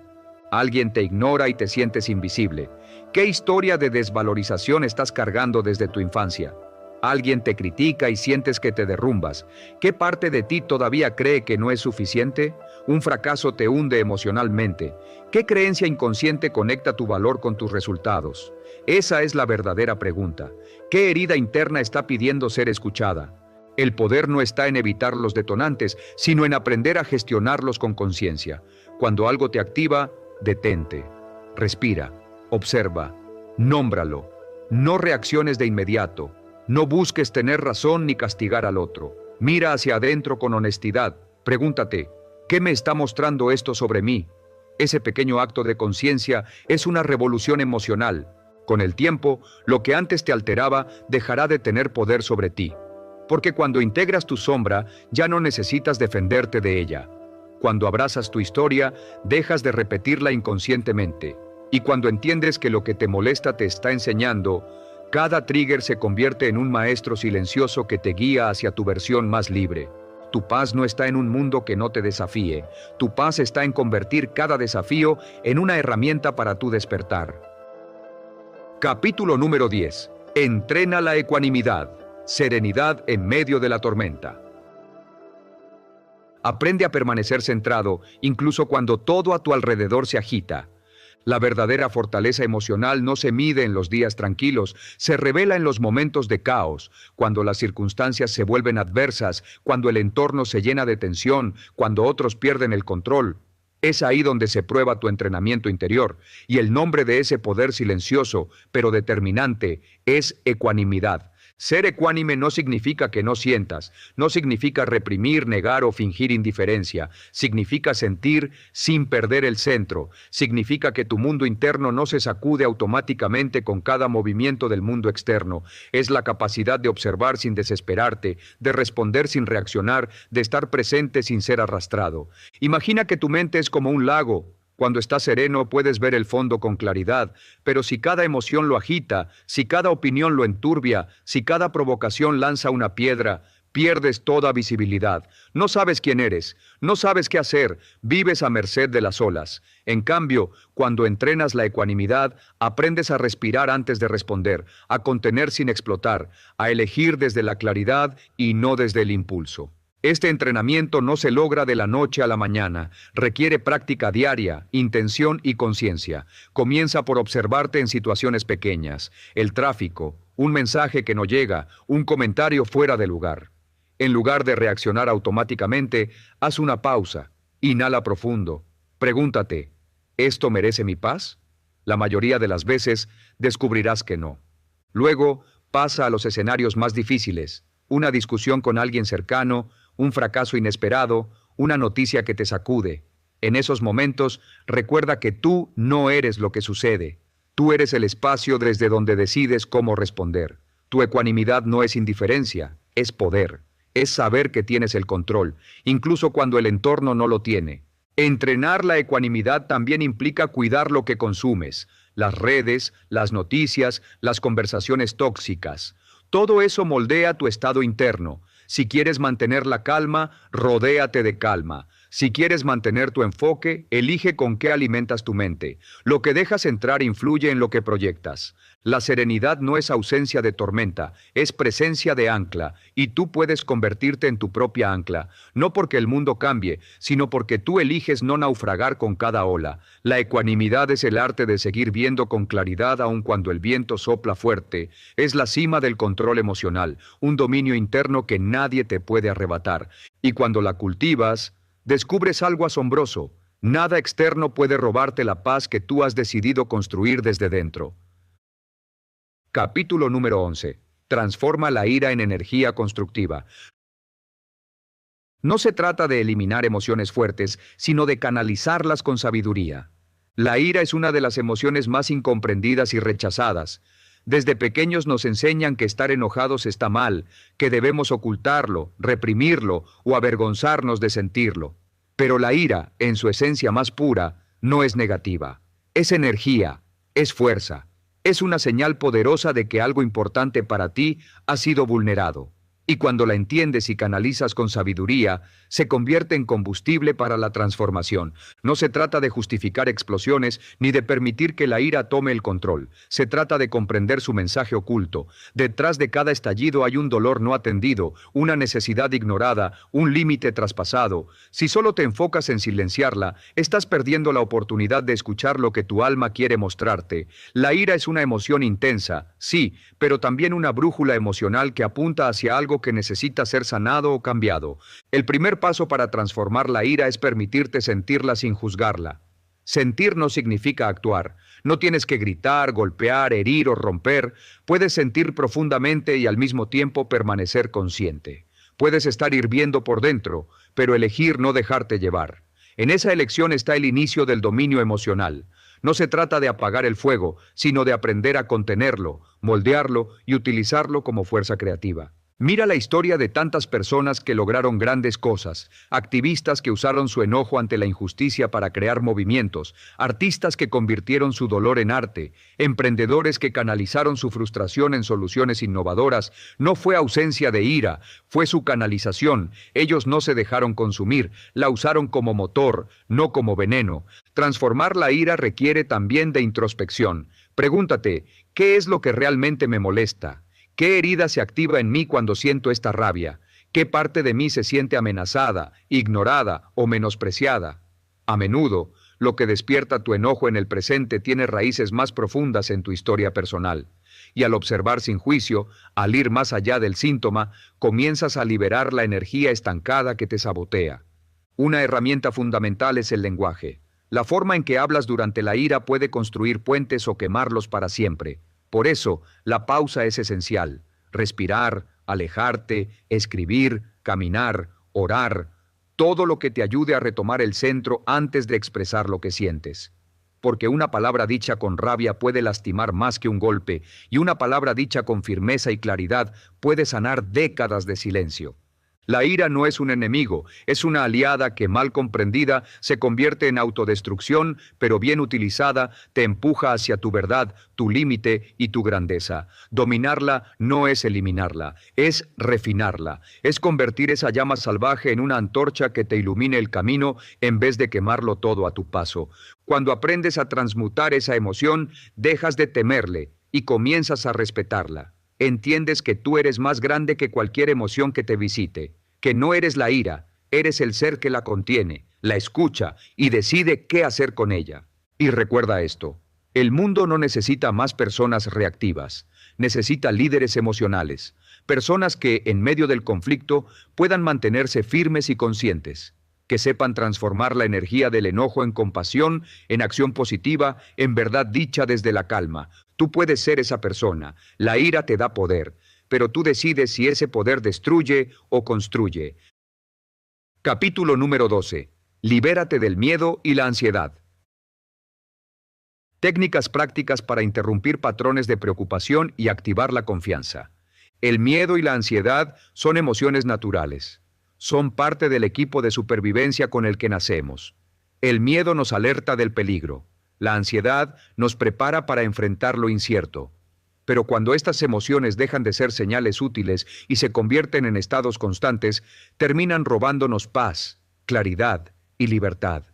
Alguien te ignora y te sientes invisible. ¿Qué historia de desvalorización estás cargando desde tu infancia? Alguien te critica y sientes que te derrumbas. ¿Qué parte de ti todavía cree que no es suficiente? Un fracaso te hunde emocionalmente. ¿Qué creencia inconsciente conecta tu valor con tus resultados? Esa es la verdadera pregunta. ¿Qué herida interna está pidiendo ser escuchada? El poder no está en evitar los detonantes, sino en aprender a gestionarlos con conciencia. Cuando algo te activa, detente. Respira. Observa. Nómbralo. No reacciones de inmediato. No busques tener razón ni castigar al otro. Mira hacia adentro con honestidad. Pregúntate, ¿qué me está mostrando esto sobre mí? Ese pequeño acto de conciencia es una revolución emocional. Con el tiempo, lo que antes te alteraba dejará de tener poder sobre ti. Porque cuando integras tu sombra, ya no necesitas defenderte de ella. Cuando abrazas tu historia, dejas de repetirla inconscientemente. Y cuando entiendes que lo que te molesta te está enseñando, cada trigger se convierte en un maestro silencioso que te guía hacia tu versión más libre. Tu paz no está en un mundo que no te desafíe. Tu paz está en convertir cada desafío en una herramienta para tu despertar. Capítulo número 10. Entrena la ecuanimidad. Serenidad en medio de la tormenta. Aprende a permanecer centrado, incluso cuando todo a tu alrededor se agita. La verdadera fortaleza emocional no se mide en los días tranquilos, se revela en los momentos de caos, cuando las circunstancias se vuelven adversas, cuando el entorno se llena de tensión, cuando otros pierden el control. Es ahí donde se prueba tu entrenamiento interior, y el nombre de ese poder silencioso, pero determinante, es ecuanimidad. Ser ecuánime no significa que no sientas, no significa reprimir, negar o fingir indiferencia, significa sentir sin perder el centro, significa que tu mundo interno no se sacude automáticamente con cada movimiento del mundo externo, es la capacidad de observar sin desesperarte, de responder sin reaccionar, de estar presente sin ser arrastrado. Imagina que tu mente es como un lago. Cuando estás sereno puedes ver el fondo con claridad, pero si cada emoción lo agita, si cada opinión lo enturbia, si cada provocación lanza una piedra, pierdes toda visibilidad. No sabes quién eres, no sabes qué hacer, vives a merced de las olas. En cambio, cuando entrenas la ecuanimidad, aprendes a respirar antes de responder, a contener sin explotar, a elegir desde la claridad y no desde el impulso. Este entrenamiento no se logra de la noche a la mañana, requiere práctica diaria, intención y conciencia. Comienza por observarte en situaciones pequeñas, el tráfico, un mensaje que no llega, un comentario fuera de lugar. En lugar de reaccionar automáticamente, haz una pausa, inhala profundo, pregúntate, ¿esto merece mi paz? La mayoría de las veces descubrirás que no. Luego, pasa a los escenarios más difíciles, una discusión con alguien cercano, un fracaso inesperado, una noticia que te sacude. En esos momentos, recuerda que tú no eres lo que sucede. Tú eres el espacio desde donde decides cómo responder. Tu ecuanimidad no es indiferencia, es poder. Es saber que tienes el control, incluso cuando el entorno no lo tiene. Entrenar la ecuanimidad también implica cuidar lo que consumes, las redes, las noticias, las conversaciones tóxicas. Todo eso moldea tu estado interno. Si quieres mantener la calma, rodéate de calma. Si quieres mantener tu enfoque, elige con qué alimentas tu mente. Lo que dejas entrar influye en lo que proyectas. La serenidad no es ausencia de tormenta, es presencia de ancla, y tú puedes convertirte en tu propia ancla, no porque el mundo cambie, sino porque tú eliges no naufragar con cada ola. La ecuanimidad es el arte de seguir viendo con claridad aun cuando el viento sopla fuerte. Es la cima del control emocional, un dominio interno que nadie te puede arrebatar. Y cuando la cultivas, descubres algo asombroso. Nada externo puede robarte la paz que tú has decidido construir desde dentro. Capítulo número 11. Transforma la ira en energía constructiva. No se trata de eliminar emociones fuertes, sino de canalizarlas con sabiduría. La ira es una de las emociones más incomprendidas y rechazadas. Desde pequeños nos enseñan que estar enojados está mal, que debemos ocultarlo, reprimirlo o avergonzarnos de sentirlo. Pero la ira, en su esencia más pura, no es negativa. Es energía, es fuerza, es una señal poderosa de que algo importante para ti ha sido vulnerado. Y cuando la entiendes y canalizas con sabiduría, se convierte en combustible para la transformación. No se trata de justificar explosiones ni de permitir que la ira tome el control. Se trata de comprender su mensaje oculto. Detrás de cada estallido hay un dolor no atendido, una necesidad ignorada, un límite traspasado. Si solo te enfocas en silenciarla, estás perdiendo la oportunidad de escuchar lo que tu alma quiere mostrarte. La ira es una emoción intensa, sí, pero también una brújula emocional que apunta hacia algo que necesita ser sanado o cambiado. El primer paso para transformar la ira es permitirte sentirla sin juzgarla. Sentir no significa actuar. No tienes que gritar, golpear, herir o romper. Puedes sentir profundamente y al mismo tiempo permanecer consciente. Puedes estar hirviendo por dentro, pero elegir no dejarte llevar. En esa elección está el inicio del dominio emocional. No se trata de apagar el fuego, sino de aprender a contenerlo, moldearlo y utilizarlo como fuerza creativa. Mira la historia de tantas personas que lograron grandes cosas, activistas que usaron su enojo ante la injusticia para crear movimientos, artistas que convirtieron su dolor en arte, emprendedores que canalizaron su frustración en soluciones innovadoras. No fue ausencia de ira, fue su canalización. Ellos no se dejaron consumir, la usaron como motor, no como veneno. Transformar la ira requiere también de introspección. Pregúntate, ¿qué es lo que realmente me molesta? ¿Qué herida se activa en mí cuando siento esta rabia? ¿Qué parte de mí se siente amenazada, ignorada o menospreciada? A menudo, lo que despierta tu enojo en el presente tiene raíces más profundas en tu historia personal. Y al observar sin juicio, al ir más allá del síntoma, comienzas a liberar la energía estancada que te sabotea. Una herramienta fundamental es el lenguaje. La forma en que hablas durante la ira puede construir puentes o quemarlos para siempre. Por eso, la pausa es esencial. Respirar, alejarte, escribir, caminar, orar, todo lo que te ayude a retomar el centro antes de expresar lo que sientes. Porque una palabra dicha con rabia puede lastimar más que un golpe, y una palabra dicha con firmeza y claridad puede sanar décadas de silencio. La ira no es un enemigo, es una aliada que, mal comprendida, se convierte en autodestrucción, pero bien utilizada, te empuja hacia tu verdad, tu límite y tu grandeza. Dominarla no es eliminarla, es refinarla, es convertir esa llama salvaje en una antorcha que te ilumine el camino en vez de quemarlo todo a tu paso. Cuando aprendes a transmutar esa emoción, dejas de temerle y comienzas a respetarla. Entiendes que tú eres más grande que cualquier emoción que te visite, que no eres la ira, eres el ser que la contiene, la escucha y decide qué hacer con ella. Y recuerda esto, el mundo no necesita más personas reactivas, necesita líderes emocionales, personas que, en medio del conflicto, puedan mantenerse firmes y conscientes, que sepan transformar la energía del enojo en compasión, en acción positiva, en verdad dicha desde la calma. Tú puedes ser esa persona. La ira te da poder, pero tú decides si ese poder destruye o construye. Capítulo número 12. Libérate del miedo y la ansiedad. Técnicas prácticas para interrumpir patrones de preocupación y activar la confianza. El miedo y la ansiedad son emociones naturales. Son parte del equipo de supervivencia con el que nacemos. El miedo nos alerta del peligro. La ansiedad nos prepara para enfrentar lo incierto. Pero cuando estas emociones dejan de ser señales útiles y se convierten en estados constantes, terminan robándonos paz, claridad y libertad.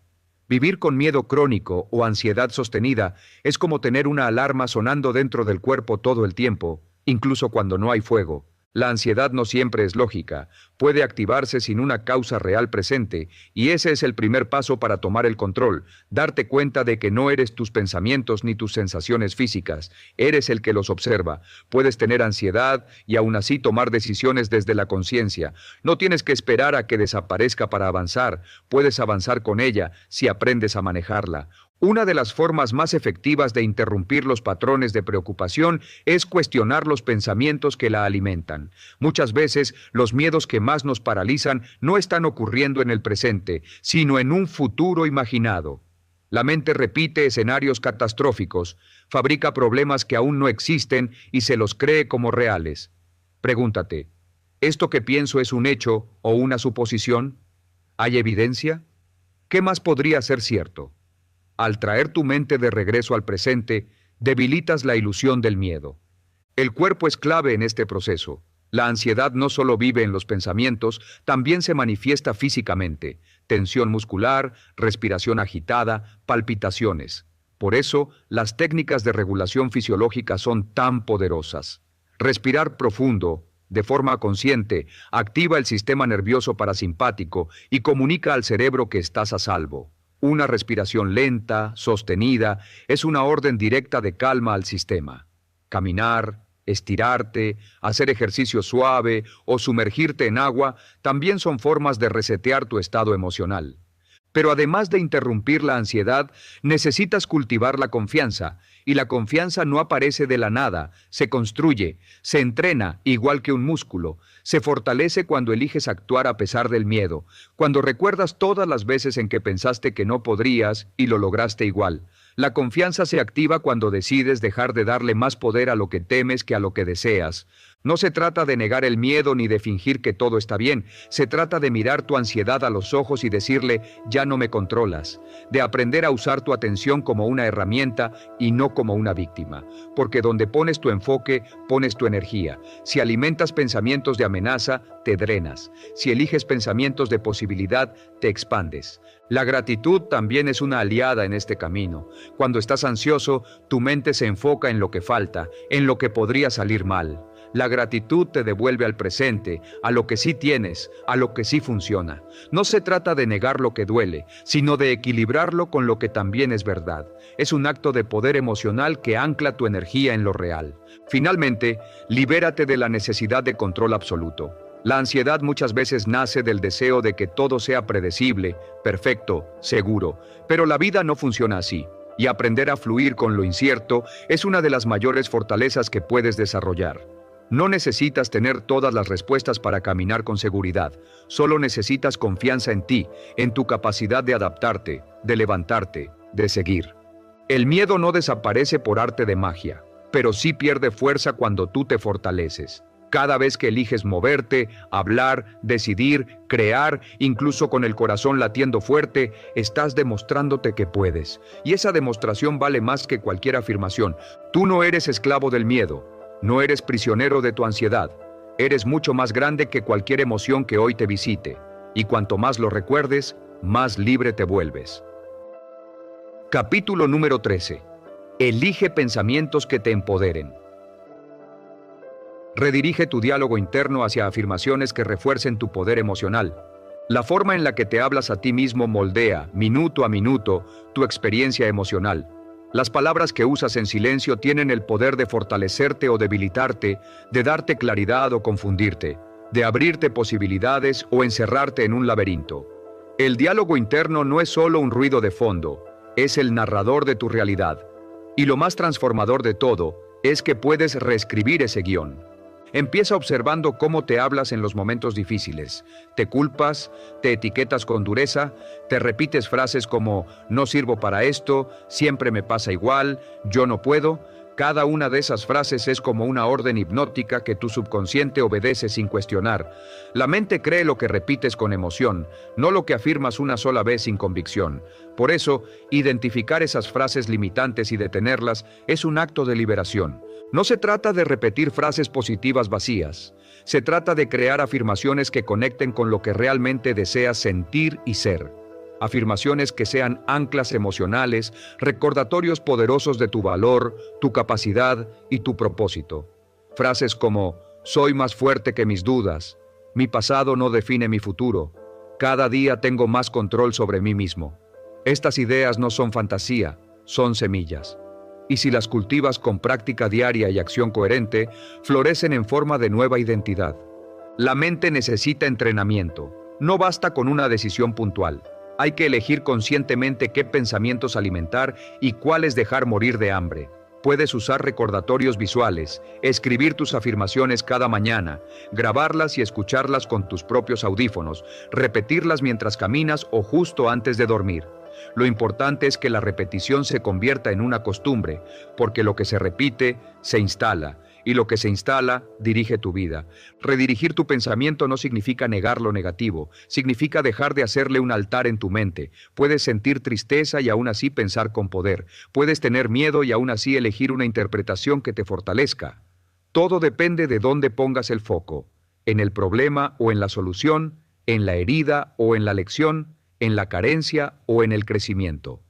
Vivir con miedo crónico o ansiedad sostenida es como tener una alarma sonando dentro del cuerpo todo el tiempo, incluso cuando no hay fuego. La ansiedad no siempre es lógica, puede activarse sin una causa real presente, y ese es el primer paso para tomar el control, darte cuenta de que no eres tus pensamientos ni tus sensaciones físicas, eres el que los observa. Puedes tener ansiedad y aún así tomar decisiones desde la conciencia. No tienes que esperar a que desaparezca para avanzar, puedes avanzar con ella si aprendes a manejarla. Una de las formas más efectivas de interrumpir los patrones de preocupación es cuestionar los pensamientos que la alimentan. Muchas veces, los miedos que más nos paralizan no están ocurriendo en el presente, sino en un futuro imaginado. La mente repite escenarios catastróficos, fabrica problemas que aún no existen y se los cree como reales. Pregúntate, ¿esto que pienso es un hecho o una suposición? ¿Hay evidencia? ¿Qué más podría ser cierto? Al traer tu mente de regreso al presente, debilitas la ilusión del miedo. El cuerpo es clave en este proceso. La ansiedad no solo vive en los pensamientos, también se manifiesta físicamente. Tensión muscular, respiración agitada, palpitaciones. Por eso, las técnicas de regulación fisiológica son tan poderosas. Respirar profundo, de forma consciente, activa el sistema nervioso parasimpático y comunica al cerebro que estás a salvo. Una respiración lenta, sostenida, es una orden directa de calma al sistema. Caminar, estirarte, hacer ejercicio suave o sumergirte en agua también son formas de resetear tu estado emocional. Pero además de interrumpir la ansiedad, necesitas cultivar la confianza, y la confianza no aparece de la nada, se construye, se entrena igual que un músculo, se fortalece cuando eliges actuar a pesar del miedo, cuando recuerdas todas las veces en que pensaste que no podrías y lo lograste igual. La confianza se activa cuando decides dejar de darle más poder a lo que temes que a lo que deseas. No se trata de negar el miedo ni de fingir que todo está bien. Se trata de mirar tu ansiedad a los ojos y decirle, ya no me controlas. De aprender a usar tu atención como una herramienta y no como una víctima. Porque donde pones tu enfoque, pones tu energía. Si alimentas pensamientos de amenaza, te drenas. Si eliges pensamientos de posibilidad, te expandes. La gratitud también es una aliada en este camino. Cuando estás ansioso, tu mente se enfoca en lo que falta, en lo que podría salir mal. La gratitud te devuelve al presente, a lo que sí tienes, a lo que sí funciona. No se trata de negar lo que duele, sino de equilibrarlo con lo que también es verdad. Es un acto de poder emocional que ancla tu energía en lo real. Finalmente, libérate de la necesidad de control absoluto. La ansiedad muchas veces nace del deseo de que todo sea predecible, perfecto, seguro, pero la vida no funciona así. Y aprender a fluir con lo incierto es una de las mayores fortalezas que puedes desarrollar. No necesitas tener todas las respuestas para caminar con seguridad. Solo necesitas confianza en ti, en tu capacidad de adaptarte, de levantarte, de seguir. El miedo no desaparece por arte de magia, pero sí pierde fuerza cuando tú te fortaleces. Cada vez que eliges moverte, hablar, decidir, crear, incluso con el corazón latiendo fuerte, estás demostrándote que puedes. Y esa demostración vale más que cualquier afirmación. Tú no eres esclavo del miedo. No eres prisionero de tu ansiedad. Eres mucho más grande que cualquier emoción que hoy te visite. Y cuanto más lo recuerdes, más libre te vuelves. Capítulo número 13. Elige pensamientos que te empoderen. Redirige tu diálogo interno hacia afirmaciones que refuercen tu poder emocional. La forma en la que te hablas a ti mismo moldea, minuto a minuto, tu experiencia emocional. Las palabras que usas en silencio tienen el poder de fortalecerte o debilitarte, de darte claridad o confundirte, de abrirte posibilidades o encerrarte en un laberinto. El diálogo interno no es solo un ruido de fondo, es el narrador de tu realidad. Y lo más transformador de todo es que puedes reescribir ese guión. Empieza observando cómo te hablas en los momentos difíciles. Te culpas, te etiquetas con dureza, te repites frases como no sirvo para esto, siempre me pasa igual, yo no puedo. Cada una de esas frases es como una orden hipnótica que tu subconsciente obedece sin cuestionar. La mente cree lo que repites con emoción, no lo que afirmas una sola vez sin convicción. Por eso, identificar esas frases limitantes y detenerlas es un acto de liberación. No se trata de repetir frases positivas vacías. Se trata de crear afirmaciones que conecten con lo que realmente deseas sentir y ser. Afirmaciones que sean anclas emocionales, recordatorios poderosos de tu valor, tu capacidad y tu propósito. Frases como, soy más fuerte que mis dudas, mi pasado no define mi futuro, cada día tengo más control sobre mí mismo. Estas ideas no son fantasía, son semillas. Y si las cultivas con práctica diaria y acción coherente, florecen en forma de nueva identidad. La mente necesita entrenamiento. No basta con una decisión puntual. Hay que elegir conscientemente qué pensamientos alimentar y cuáles dejar morir de hambre. Puedes usar recordatorios visuales, escribir tus afirmaciones cada mañana, grabarlas y escucharlas con tus propios audífonos, repetirlas mientras caminas o justo antes de dormir. Lo importante es que la repetición se convierta en una costumbre, porque lo que se repite, se instala, y lo que se instala, dirige tu vida. Redirigir tu pensamiento no significa negar lo negativo, significa dejar de hacerle un altar en tu mente. Puedes sentir tristeza y aún así pensar con poder. Puedes tener miedo y aún así elegir una interpretación que te fortalezca. Todo depende de dónde pongas el foco, en el problema o en la solución, en la herida o en la lección, en la carencia o en el crecimiento.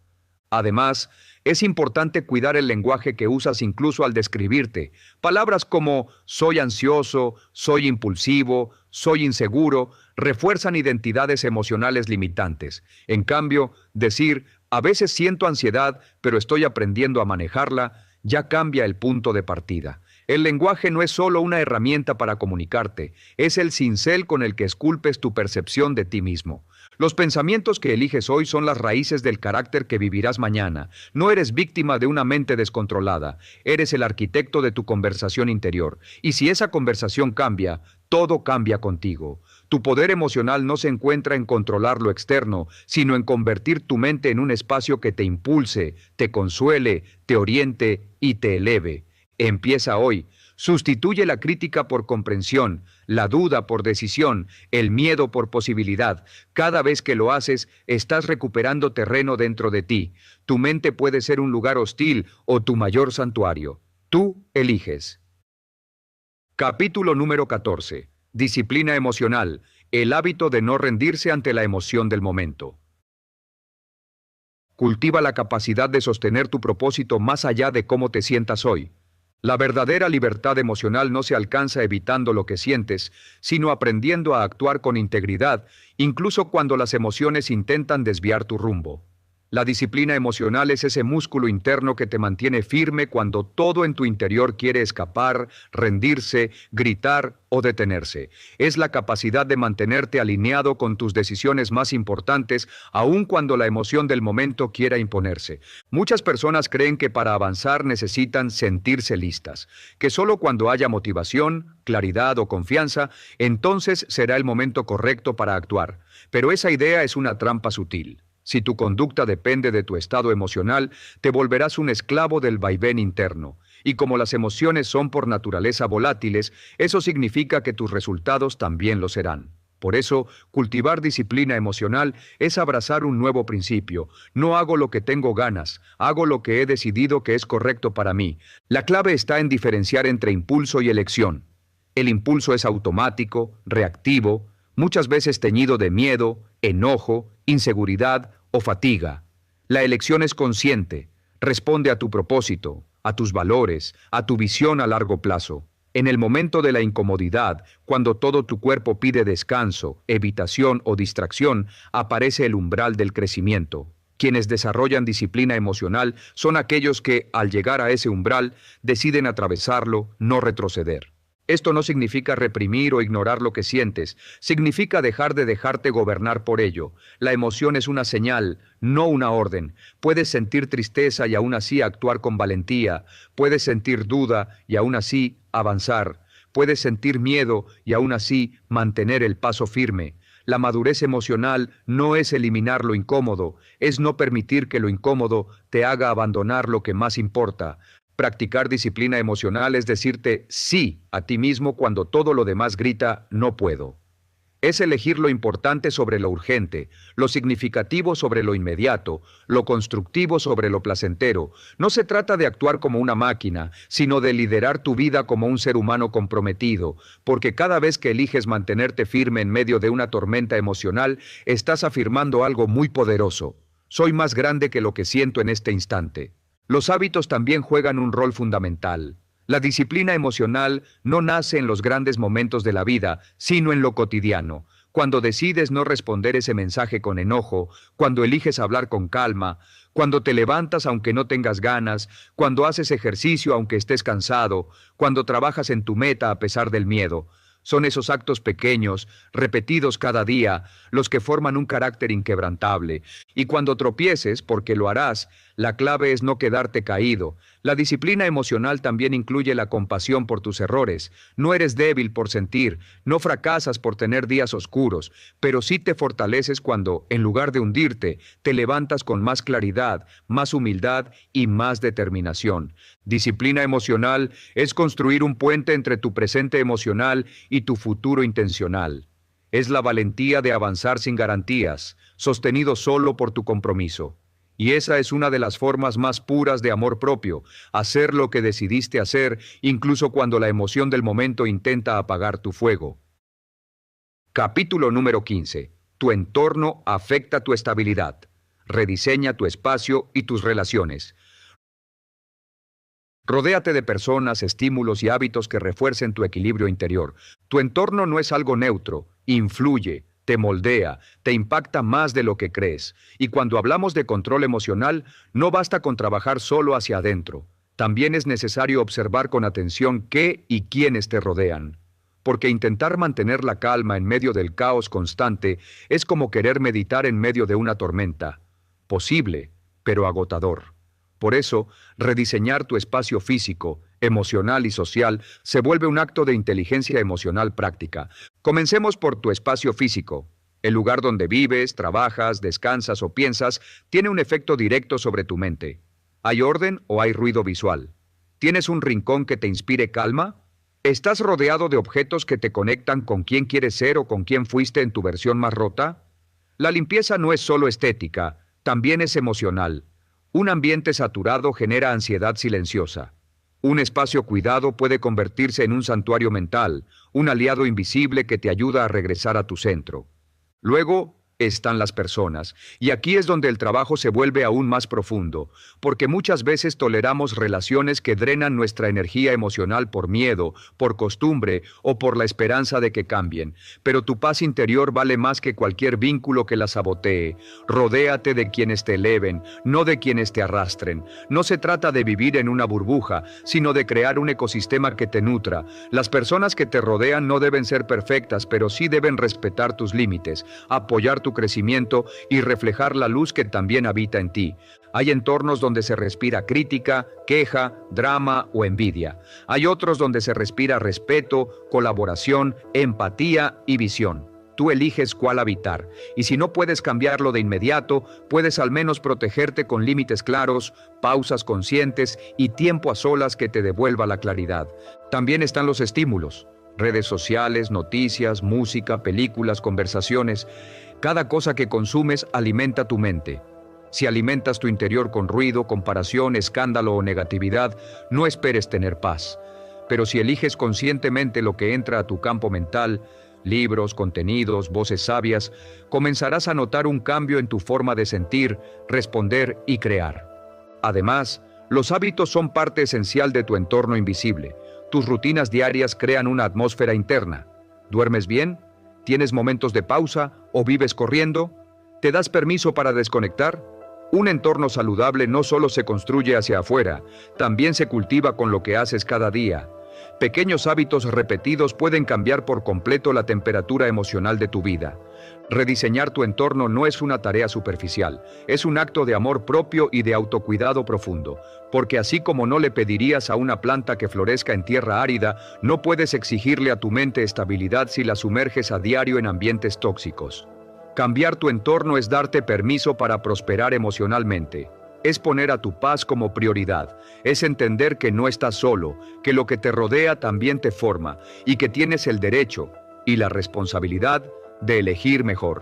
Además, es importante cuidar el lenguaje que usas incluso al describirte. Palabras como soy ansioso, soy impulsivo, soy inseguro, refuerzan identidades emocionales limitantes. En cambio, decir a veces siento ansiedad, pero estoy aprendiendo a manejarla, ya cambia el punto de partida. El lenguaje no es solo una herramienta para comunicarte, es el cincel con el que esculpes tu percepción de ti mismo. Los pensamientos que eliges hoy son las raíces del carácter que vivirás mañana. No eres víctima de una mente descontrolada, eres el arquitecto de tu conversación interior. Y si esa conversación cambia, todo cambia contigo. Tu poder emocional no se encuentra en controlar lo externo, sino en convertir tu mente en un espacio que te impulse, te consuele, te oriente y te eleve. Empieza hoy. Sustituye la crítica por comprensión, la duda por decisión, el miedo por posibilidad. Cada vez que lo haces, estás recuperando terreno dentro de ti. Tu mente puede ser un lugar hostil o tu mayor santuario. Tú eliges. Capítulo número 14. Disciplina emocional. El hábito de no rendirse ante la emoción del momento. Cultiva la capacidad de sostener tu propósito más allá de cómo te sientas hoy. La verdadera libertad emocional no se alcanza evitando lo que sientes, sino aprendiendo a actuar con integridad, incluso cuando las emociones intentan desviar tu rumbo. La disciplina emocional es ese músculo interno que te mantiene firme cuando todo en tu interior quiere escapar, rendirse, gritar o detenerse. Es la capacidad de mantenerte alineado con tus decisiones más importantes, aun cuando la emoción del momento quiera imponerse. Muchas personas creen que para avanzar necesitan sentirse listas, que solo cuando haya motivación, claridad o confianza, entonces será el momento correcto para actuar. Pero esa idea es una trampa sutil. Si tu conducta depende de tu estado emocional, te volverás un esclavo del vaivén interno. Y como las emociones son por naturaleza volátiles, eso significa que tus resultados también lo serán. Por eso, cultivar disciplina emocional es abrazar un nuevo principio. No hago lo que tengo ganas, hago lo que he decidido que es correcto para mí. La clave está en diferenciar entre impulso y elección. El impulso es automático, reactivo, muchas veces teñido de miedo, enojo, inseguridad o fatiga. La elección es consciente, responde a tu propósito, a tus valores, a tu visión a largo plazo. En el momento de la incomodidad, cuando todo tu cuerpo pide descanso, evitación o distracción, aparece el umbral del crecimiento. Quienes desarrollan disciplina emocional son aquellos que, al llegar a ese umbral, deciden atravesarlo, no retroceder. Esto no significa reprimir o ignorar lo que sientes, significa dejar de dejarte gobernar por ello. La emoción es una señal, no una orden. Puedes sentir tristeza y aún así actuar con valentía. Puedes sentir duda y aún así avanzar. Puedes sentir miedo y aún así mantener el paso firme. La madurez emocional no es eliminar lo incómodo, es no permitir que lo incómodo te haga abandonar lo que más importa. Practicar disciplina emocional es decirte sí a ti mismo cuando todo lo demás grita no puedo. Es elegir lo importante sobre lo urgente, lo significativo sobre lo inmediato, lo constructivo sobre lo placentero. No se trata de actuar como una máquina, sino de liderar tu vida como un ser humano comprometido, porque cada vez que eliges mantenerte firme en medio de una tormenta emocional, estás afirmando algo muy poderoso. Soy más grande que lo que siento en este instante. Los hábitos también juegan un rol fundamental. La disciplina emocional no nace en los grandes momentos de la vida, sino en lo cotidiano. Cuando decides no responder ese mensaje con enojo, cuando eliges hablar con calma, cuando te levantas aunque no tengas ganas, cuando haces ejercicio aunque estés cansado, cuando trabajas en tu meta a pesar del miedo. Son esos actos pequeños, repetidos cada día, los que forman un carácter inquebrantable. Y cuando tropieces, porque lo harás, la clave es no quedarte caído. La disciplina emocional también incluye la compasión por tus errores. No eres débil por sentir, no fracasas por tener días oscuros, pero sí te fortaleces cuando, en lugar de hundirte, te levantas con más claridad, más humildad y más determinación. Disciplina emocional es construir un puente entre tu presente emocional y tu futuro intencional. Es la valentía de avanzar sin garantías, sostenido solo por tu compromiso. Y esa es una de las formas más puras de amor propio, hacer lo que decidiste hacer, incluso cuando la emoción del momento intenta apagar tu fuego. Capítulo número 15. Tu entorno afecta tu estabilidad. Rediseña tu espacio y tus relaciones. Rodéate de personas, estímulos y hábitos que refuercen tu equilibrio interior. Tu entorno no es algo neutro, influye, te moldea, te impacta más de lo que crees. Y cuando hablamos de control emocional, no basta con trabajar solo hacia adentro. También es necesario observar con atención qué y quiénes te rodean. Porque intentar mantener la calma en medio del caos constante es como querer meditar en medio de una tormenta. Posible, pero agotador. Por eso, rediseñar tu espacio físico, emocional y social se vuelve un acto de inteligencia emocional práctica. Comencemos por tu espacio físico. El lugar donde vives, trabajas, descansas o piensas tiene un efecto directo sobre tu mente. ¿Hay orden o hay ruido visual? ¿Tienes un rincón que te inspire calma? ¿Estás rodeado de objetos que te conectan con quién quieres ser o con quién fuiste en tu versión más rota? La limpieza no es solo estética, también es emocional. Un ambiente saturado genera ansiedad silenciosa. Un espacio cuidado puede convertirse en un santuario mental, un aliado invisible que te ayuda a regresar a tu centro. Luego están las personas, y aquí es donde el trabajo se vuelve aún más profundo, porque muchas veces toleramos relaciones que drenan nuestra energía emocional por miedo, por costumbre o por la esperanza de que cambien, pero tu paz interior vale más que cualquier vínculo que la sabotee. Rodéate de quienes te eleven, no de quienes te arrastren. No se trata de vivir en una burbuja, sino de crear un ecosistema que te nutra. Las personas que te rodean no deben ser perfectas, pero sí deben respetar tus límites, apoyar tu crecimiento y reflejar la luz que también habita en ti. Hay entornos donde se respira crítica, queja, drama o envidia. Hay otros donde se respira respeto, colaboración, empatía y visión. Tú eliges cuál habitar, y si no puedes cambiarlo de inmediato, puedes al menos protegerte con límites claros, pausas conscientes y tiempo a solas que te devuelva la claridad. También están los estímulos. Redes sociales, noticias, música, películas, conversaciones. Cada cosa que consumes alimenta tu mente. Si alimentas tu interior con ruido, comparación, escándalo o negatividad, no esperes tener paz. Pero si eliges conscientemente lo que entra a tu campo mental, libros, contenidos, voces sabias, comenzarás a notar un cambio en tu forma de sentir, responder y crear. Además, los hábitos son parte esencial de tu entorno invisible. Tus rutinas diarias crean una atmósfera interna. ¿Duermes bien? ¿Tienes momentos de pausa o vives corriendo? ¿Te das permiso para desconectar? Un entorno saludable no solo se construye hacia afuera, también se cultiva con lo que haces cada día. Pequeños hábitos repetidos pueden cambiar por completo la temperatura emocional de tu vida. Rediseñar tu entorno no es una tarea superficial, es un acto de amor propio y de autocuidado profundo, porque así como no le pedirías a una planta que florezca en tierra árida, no puedes exigirle a tu mente estabilidad si la sumerges a diario en ambientes tóxicos. Cambiar tu entorno es darte permiso para prosperar emocionalmente. Es poner a tu paz como prioridad, es entender que no estás solo, que lo que te rodea también te forma y que tienes el derecho y la responsabilidad de elegir mejor.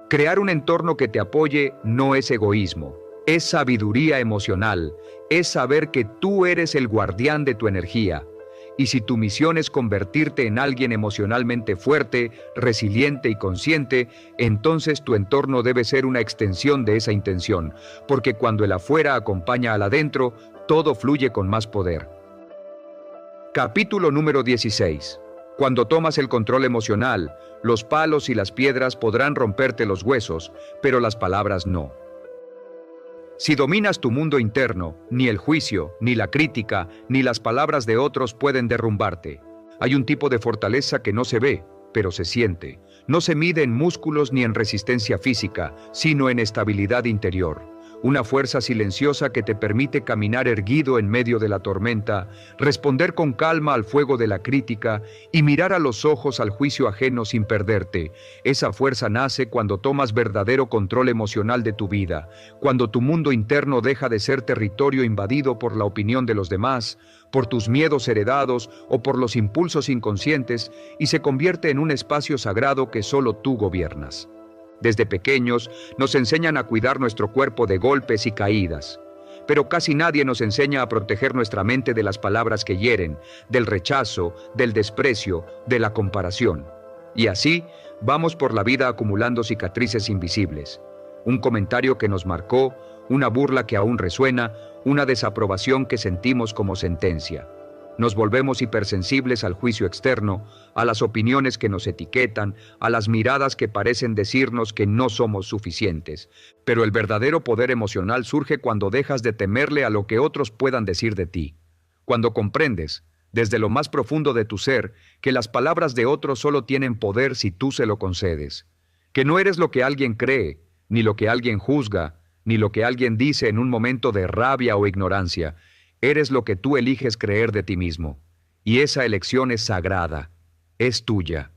Crear un entorno que te apoye no es egoísmo, es sabiduría emocional, es saber que tú eres el guardián de tu energía. Y si tu misión es convertirte en alguien emocionalmente fuerte, resiliente y consciente, entonces tu entorno debe ser una extensión de esa intención, porque cuando el afuera acompaña al adentro, todo fluye con más poder. Capítulo número 16. Cuando tomas el control emocional, los palos y las piedras podrán romperte los huesos, pero las palabras no. Si dominas tu mundo interno, ni el juicio, ni la crítica, ni las palabras de otros pueden derrumbarte. Hay un tipo de fortaleza que no se ve, pero se siente. No se mide en músculos ni en resistencia física, sino en estabilidad interior. Una fuerza silenciosa que te permite caminar erguido en medio de la tormenta, responder con calma al fuego de la crítica y mirar a los ojos al juicio ajeno sin perderte. Esa fuerza nace cuando tomas verdadero control emocional de tu vida, cuando tu mundo interno deja de ser territorio invadido por la opinión de los demás, por tus miedos heredados o por los impulsos inconscientes y se convierte en un espacio sagrado que solo tú gobiernas. Desde pequeños nos enseñan a cuidar nuestro cuerpo de golpes y caídas, pero casi nadie nos enseña a proteger nuestra mente de las palabras que hieren, del rechazo, del desprecio, de la comparación. Y así vamos por la vida acumulando cicatrices invisibles. Un comentario que nos marcó, una burla que aún resuena, una desaprobación que sentimos como sentencia. Nos volvemos hipersensibles al juicio externo, a las opiniones que nos etiquetan, a las miradas que parecen decirnos que no somos suficientes. Pero el verdadero poder emocional surge cuando dejas de temerle a lo que otros puedan decir de ti. Cuando comprendes, desde lo más profundo de tu ser, que las palabras de otros solo tienen poder si tú se lo concedes. Que no eres lo que alguien cree, ni lo que alguien juzga, ni lo que alguien dice en un momento de rabia o ignorancia. Eres lo que tú eliges creer de ti mismo. Y esa elección es sagrada, es tuya.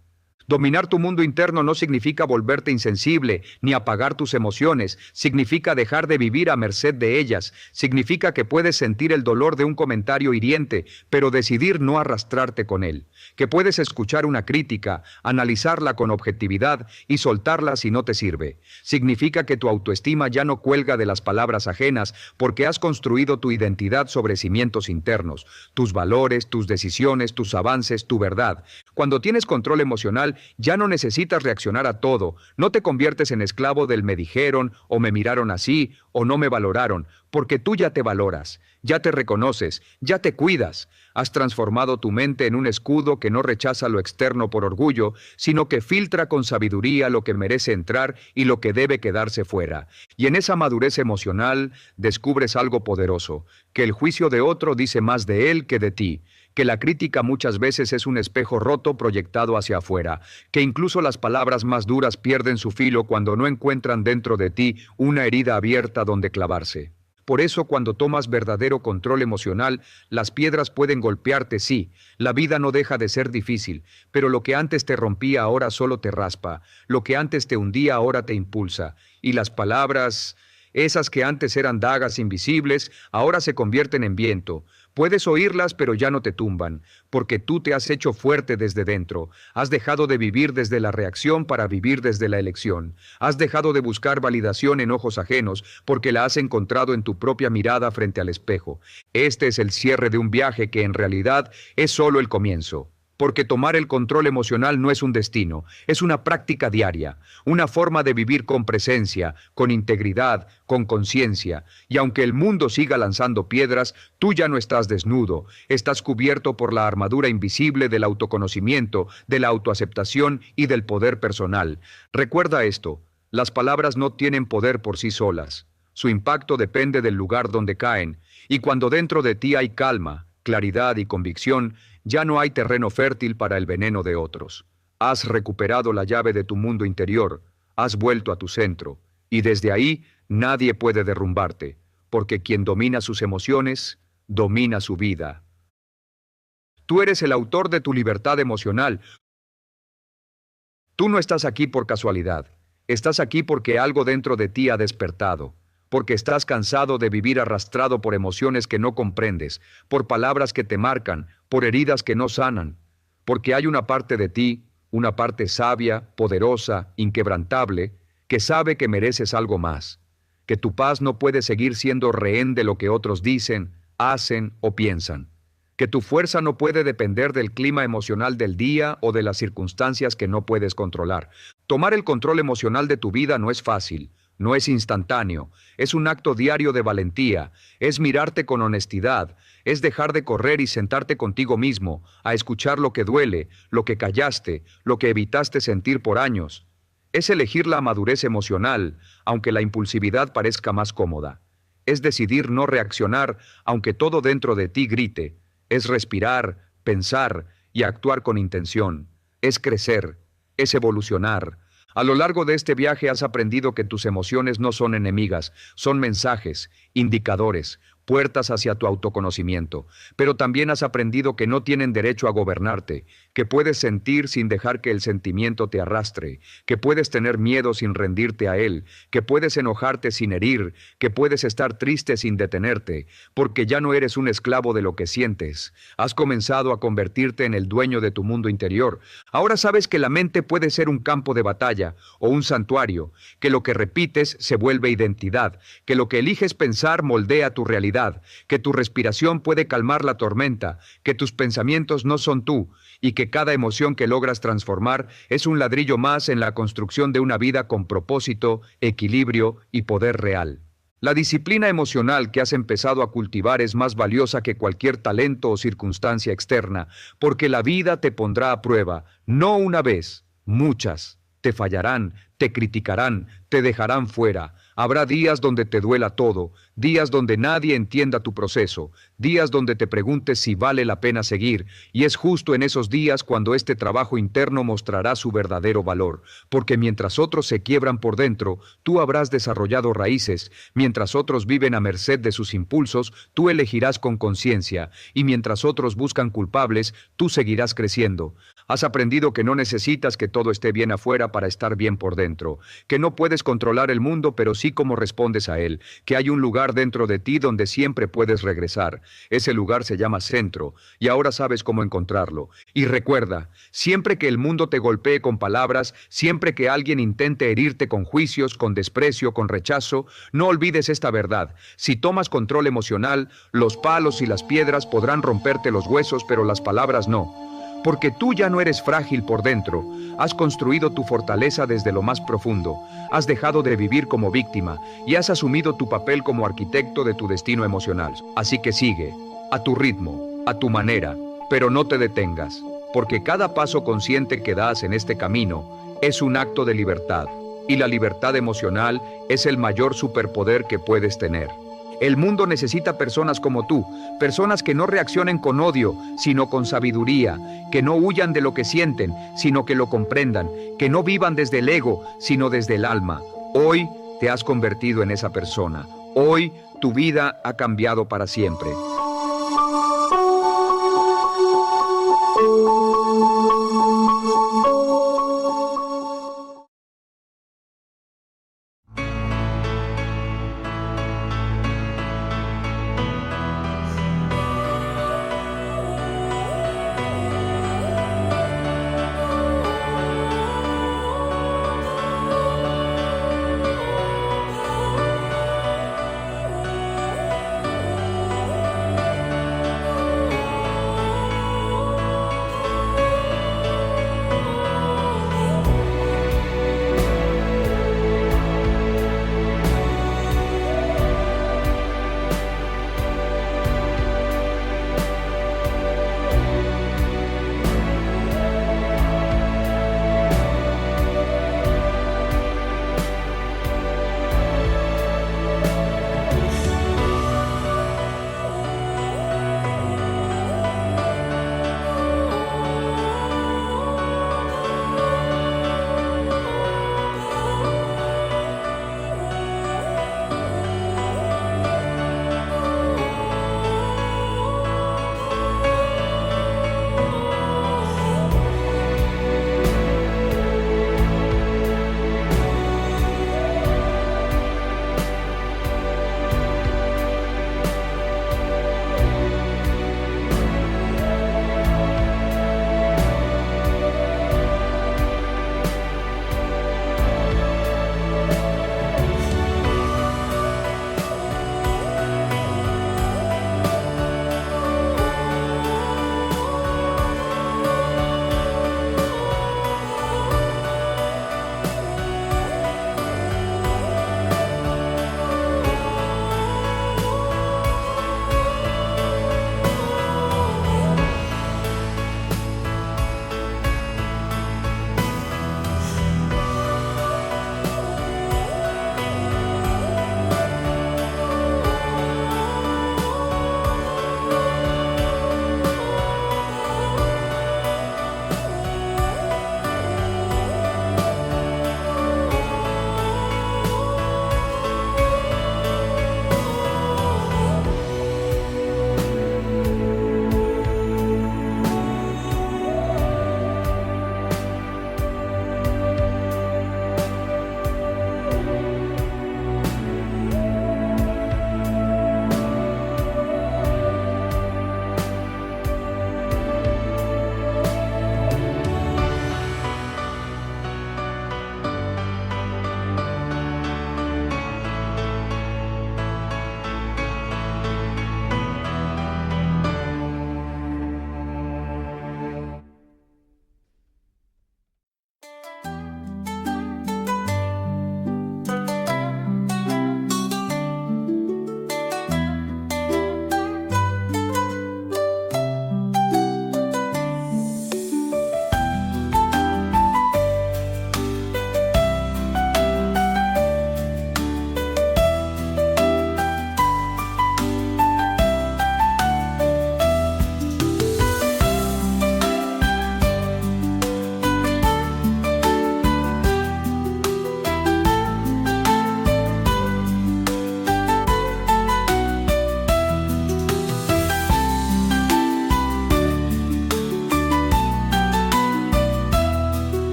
Dominar tu mundo interno no significa volverte insensible ni apagar tus emociones, significa dejar de vivir a merced de ellas, significa que puedes sentir el dolor de un comentario hiriente, pero decidir no arrastrarte con él, que puedes escuchar una crítica, analizarla con objetividad y soltarla si no te sirve. Significa que tu autoestima ya no cuelga de las palabras ajenas porque has construido tu identidad sobre cimientos internos, tus valores, tus decisiones, tus avances, tu verdad. Cuando tienes control emocional, ya no necesitas reaccionar a todo, no te conviertes en esclavo del me dijeron o me miraron así o no me valoraron, porque tú ya te valoras, ya te reconoces, ya te cuidas. Has transformado tu mente en un escudo que no rechaza lo externo por orgullo, sino que filtra con sabiduría lo que merece entrar y lo que debe quedarse fuera. Y en esa madurez emocional descubres algo poderoso, que el juicio de otro dice más de él que de ti, que la crítica muchas veces es un espejo roto proyectado hacia afuera, que incluso las palabras más duras pierden su filo cuando no encuentran dentro de ti una herida abierta donde clavarse. Por eso, cuando tomas verdadero control emocional, las piedras pueden golpearte, sí, la vida no deja de ser difícil, pero lo que antes te rompía ahora solo te raspa, lo que antes te hundía ahora te impulsa, y las palabras, esas que antes eran dagas invisibles, ahora se convierten en viento. Puedes oírlas, pero ya no te tumban, porque tú te has hecho fuerte desde dentro. Has dejado de vivir desde la reacción para vivir desde la elección. Has dejado de buscar validación en ojos ajenos, porque la has encontrado en tu propia mirada frente al espejo. Este es el cierre de un viaje que en realidad es solo el comienzo. Porque tomar el control emocional no es un destino, es una práctica diaria, una forma de vivir con presencia, con integridad, con conciencia. Y aunque el mundo siga lanzando piedras, tú ya no estás desnudo, estás cubierto por la armadura invisible del autoconocimiento, de la autoaceptación y del poder personal. Recuerda esto, las palabras no tienen poder por sí solas. Su impacto depende del lugar donde caen, y cuando dentro de ti hay calma, claridad y convicción, ya no hay terreno fértil para el veneno de otros. Has recuperado la llave de tu mundo interior, has vuelto a tu centro, y desde ahí nadie puede derrumbarte, porque quien domina sus emociones, domina su vida. Tú eres el autor de tu libertad emocional. Tú no estás aquí por casualidad, estás aquí porque algo dentro de ti ha despertado. Porque estás cansado de vivir arrastrado por emociones que no comprendes, por palabras que te marcan, por heridas que no sanan. Porque hay una parte de ti, una parte sabia, poderosa, inquebrantable, que sabe que mereces algo más, que tu paz no puede seguir siendo rehén de lo que otros dicen, hacen o piensan, que tu fuerza no puede depender del clima emocional del día o de las circunstancias que no puedes controlar. Tomar el control emocional de tu vida no es fácil. No es instantáneo, es un acto diario de valentía, es mirarte con honestidad, es dejar de correr y sentarte contigo mismo, a escuchar lo que duele, lo que callaste, lo que evitaste sentir por años. Es elegir la madurez emocional, aunque la impulsividad parezca más cómoda. Es decidir no reaccionar, aunque todo dentro de ti grite. Es respirar, pensar y actuar con intención. Es crecer, es evolucionar. A lo largo de este viaje has aprendido que tus emociones no son enemigas, son mensajes, indicadores, puertas hacia tu autoconocimiento. Pero también has aprendido que no tienen derecho a gobernarte, que puedes sentir sin dejar que el sentimiento te arrastre, que puedes tener miedo sin rendirte a él, que puedes enojarte sin herir, que puedes estar triste sin detenerte, porque ya no eres un esclavo de lo que sientes. Has comenzado a convertirte en el dueño de tu mundo interior. Ahora sabes que la mente puede ser un campo de batalla o un santuario, que lo que repites se vuelve identidad, que lo que eliges pensar moldea tu realidad, que tu respiración puede calmar la tormenta, que tus pensamientos no son tú, y que cada emoción que logras transformar es un ladrillo más en la construcción de una vida con propósito, equilibrio y poder real. La disciplina emocional que has empezado a cultivar es más valiosa que cualquier talento o circunstancia externa, porque la vida te pondrá a prueba, no una vez, muchas. Te fallarán, te criticarán, te dejarán fuera. Habrá días donde te duela todo, días donde nadie entienda tu proceso, días donde te preguntes si vale la pena seguir, y es justo en esos días cuando este trabajo interno mostrará su verdadero valor, porque mientras otros se quiebran por dentro, tú habrás desarrollado raíces, mientras otros viven a merced de sus impulsos, tú elegirás con conciencia, y mientras otros buscan culpables, tú seguirás creciendo. Has aprendido que no necesitas que todo esté bien afuera para estar bien por dentro, que no puedes controlar el mundo, pero sí cómo respondes a él, que hay un lugar dentro de ti donde siempre puedes regresar. Ese lugar se llama centro, y ahora sabes cómo encontrarlo. Y recuerda, siempre que el mundo te golpee con palabras, siempre que alguien intente herirte con juicios, con desprecio, con rechazo, no olvides esta verdad. Si tomas control emocional, los palos y las piedras podrán romperte los huesos, pero las palabras no. Porque tú ya no eres frágil por dentro, has construido tu fortaleza desde lo más profundo, has dejado de vivir como víctima y has asumido tu papel como arquitecto de tu destino emocional. Así que sigue, a tu ritmo, a tu manera, pero no te detengas, porque cada paso consciente que das en este camino es un acto de libertad, y la libertad emocional es el mayor superpoder que puedes tener. El mundo necesita personas como tú, personas que no reaccionen con odio, sino con sabiduría, que no huyan de lo que sienten, sino que lo comprendan, que no vivan desde el ego, sino desde el alma. Hoy te has convertido en esa persona. Hoy tu vida ha cambiado para siempre.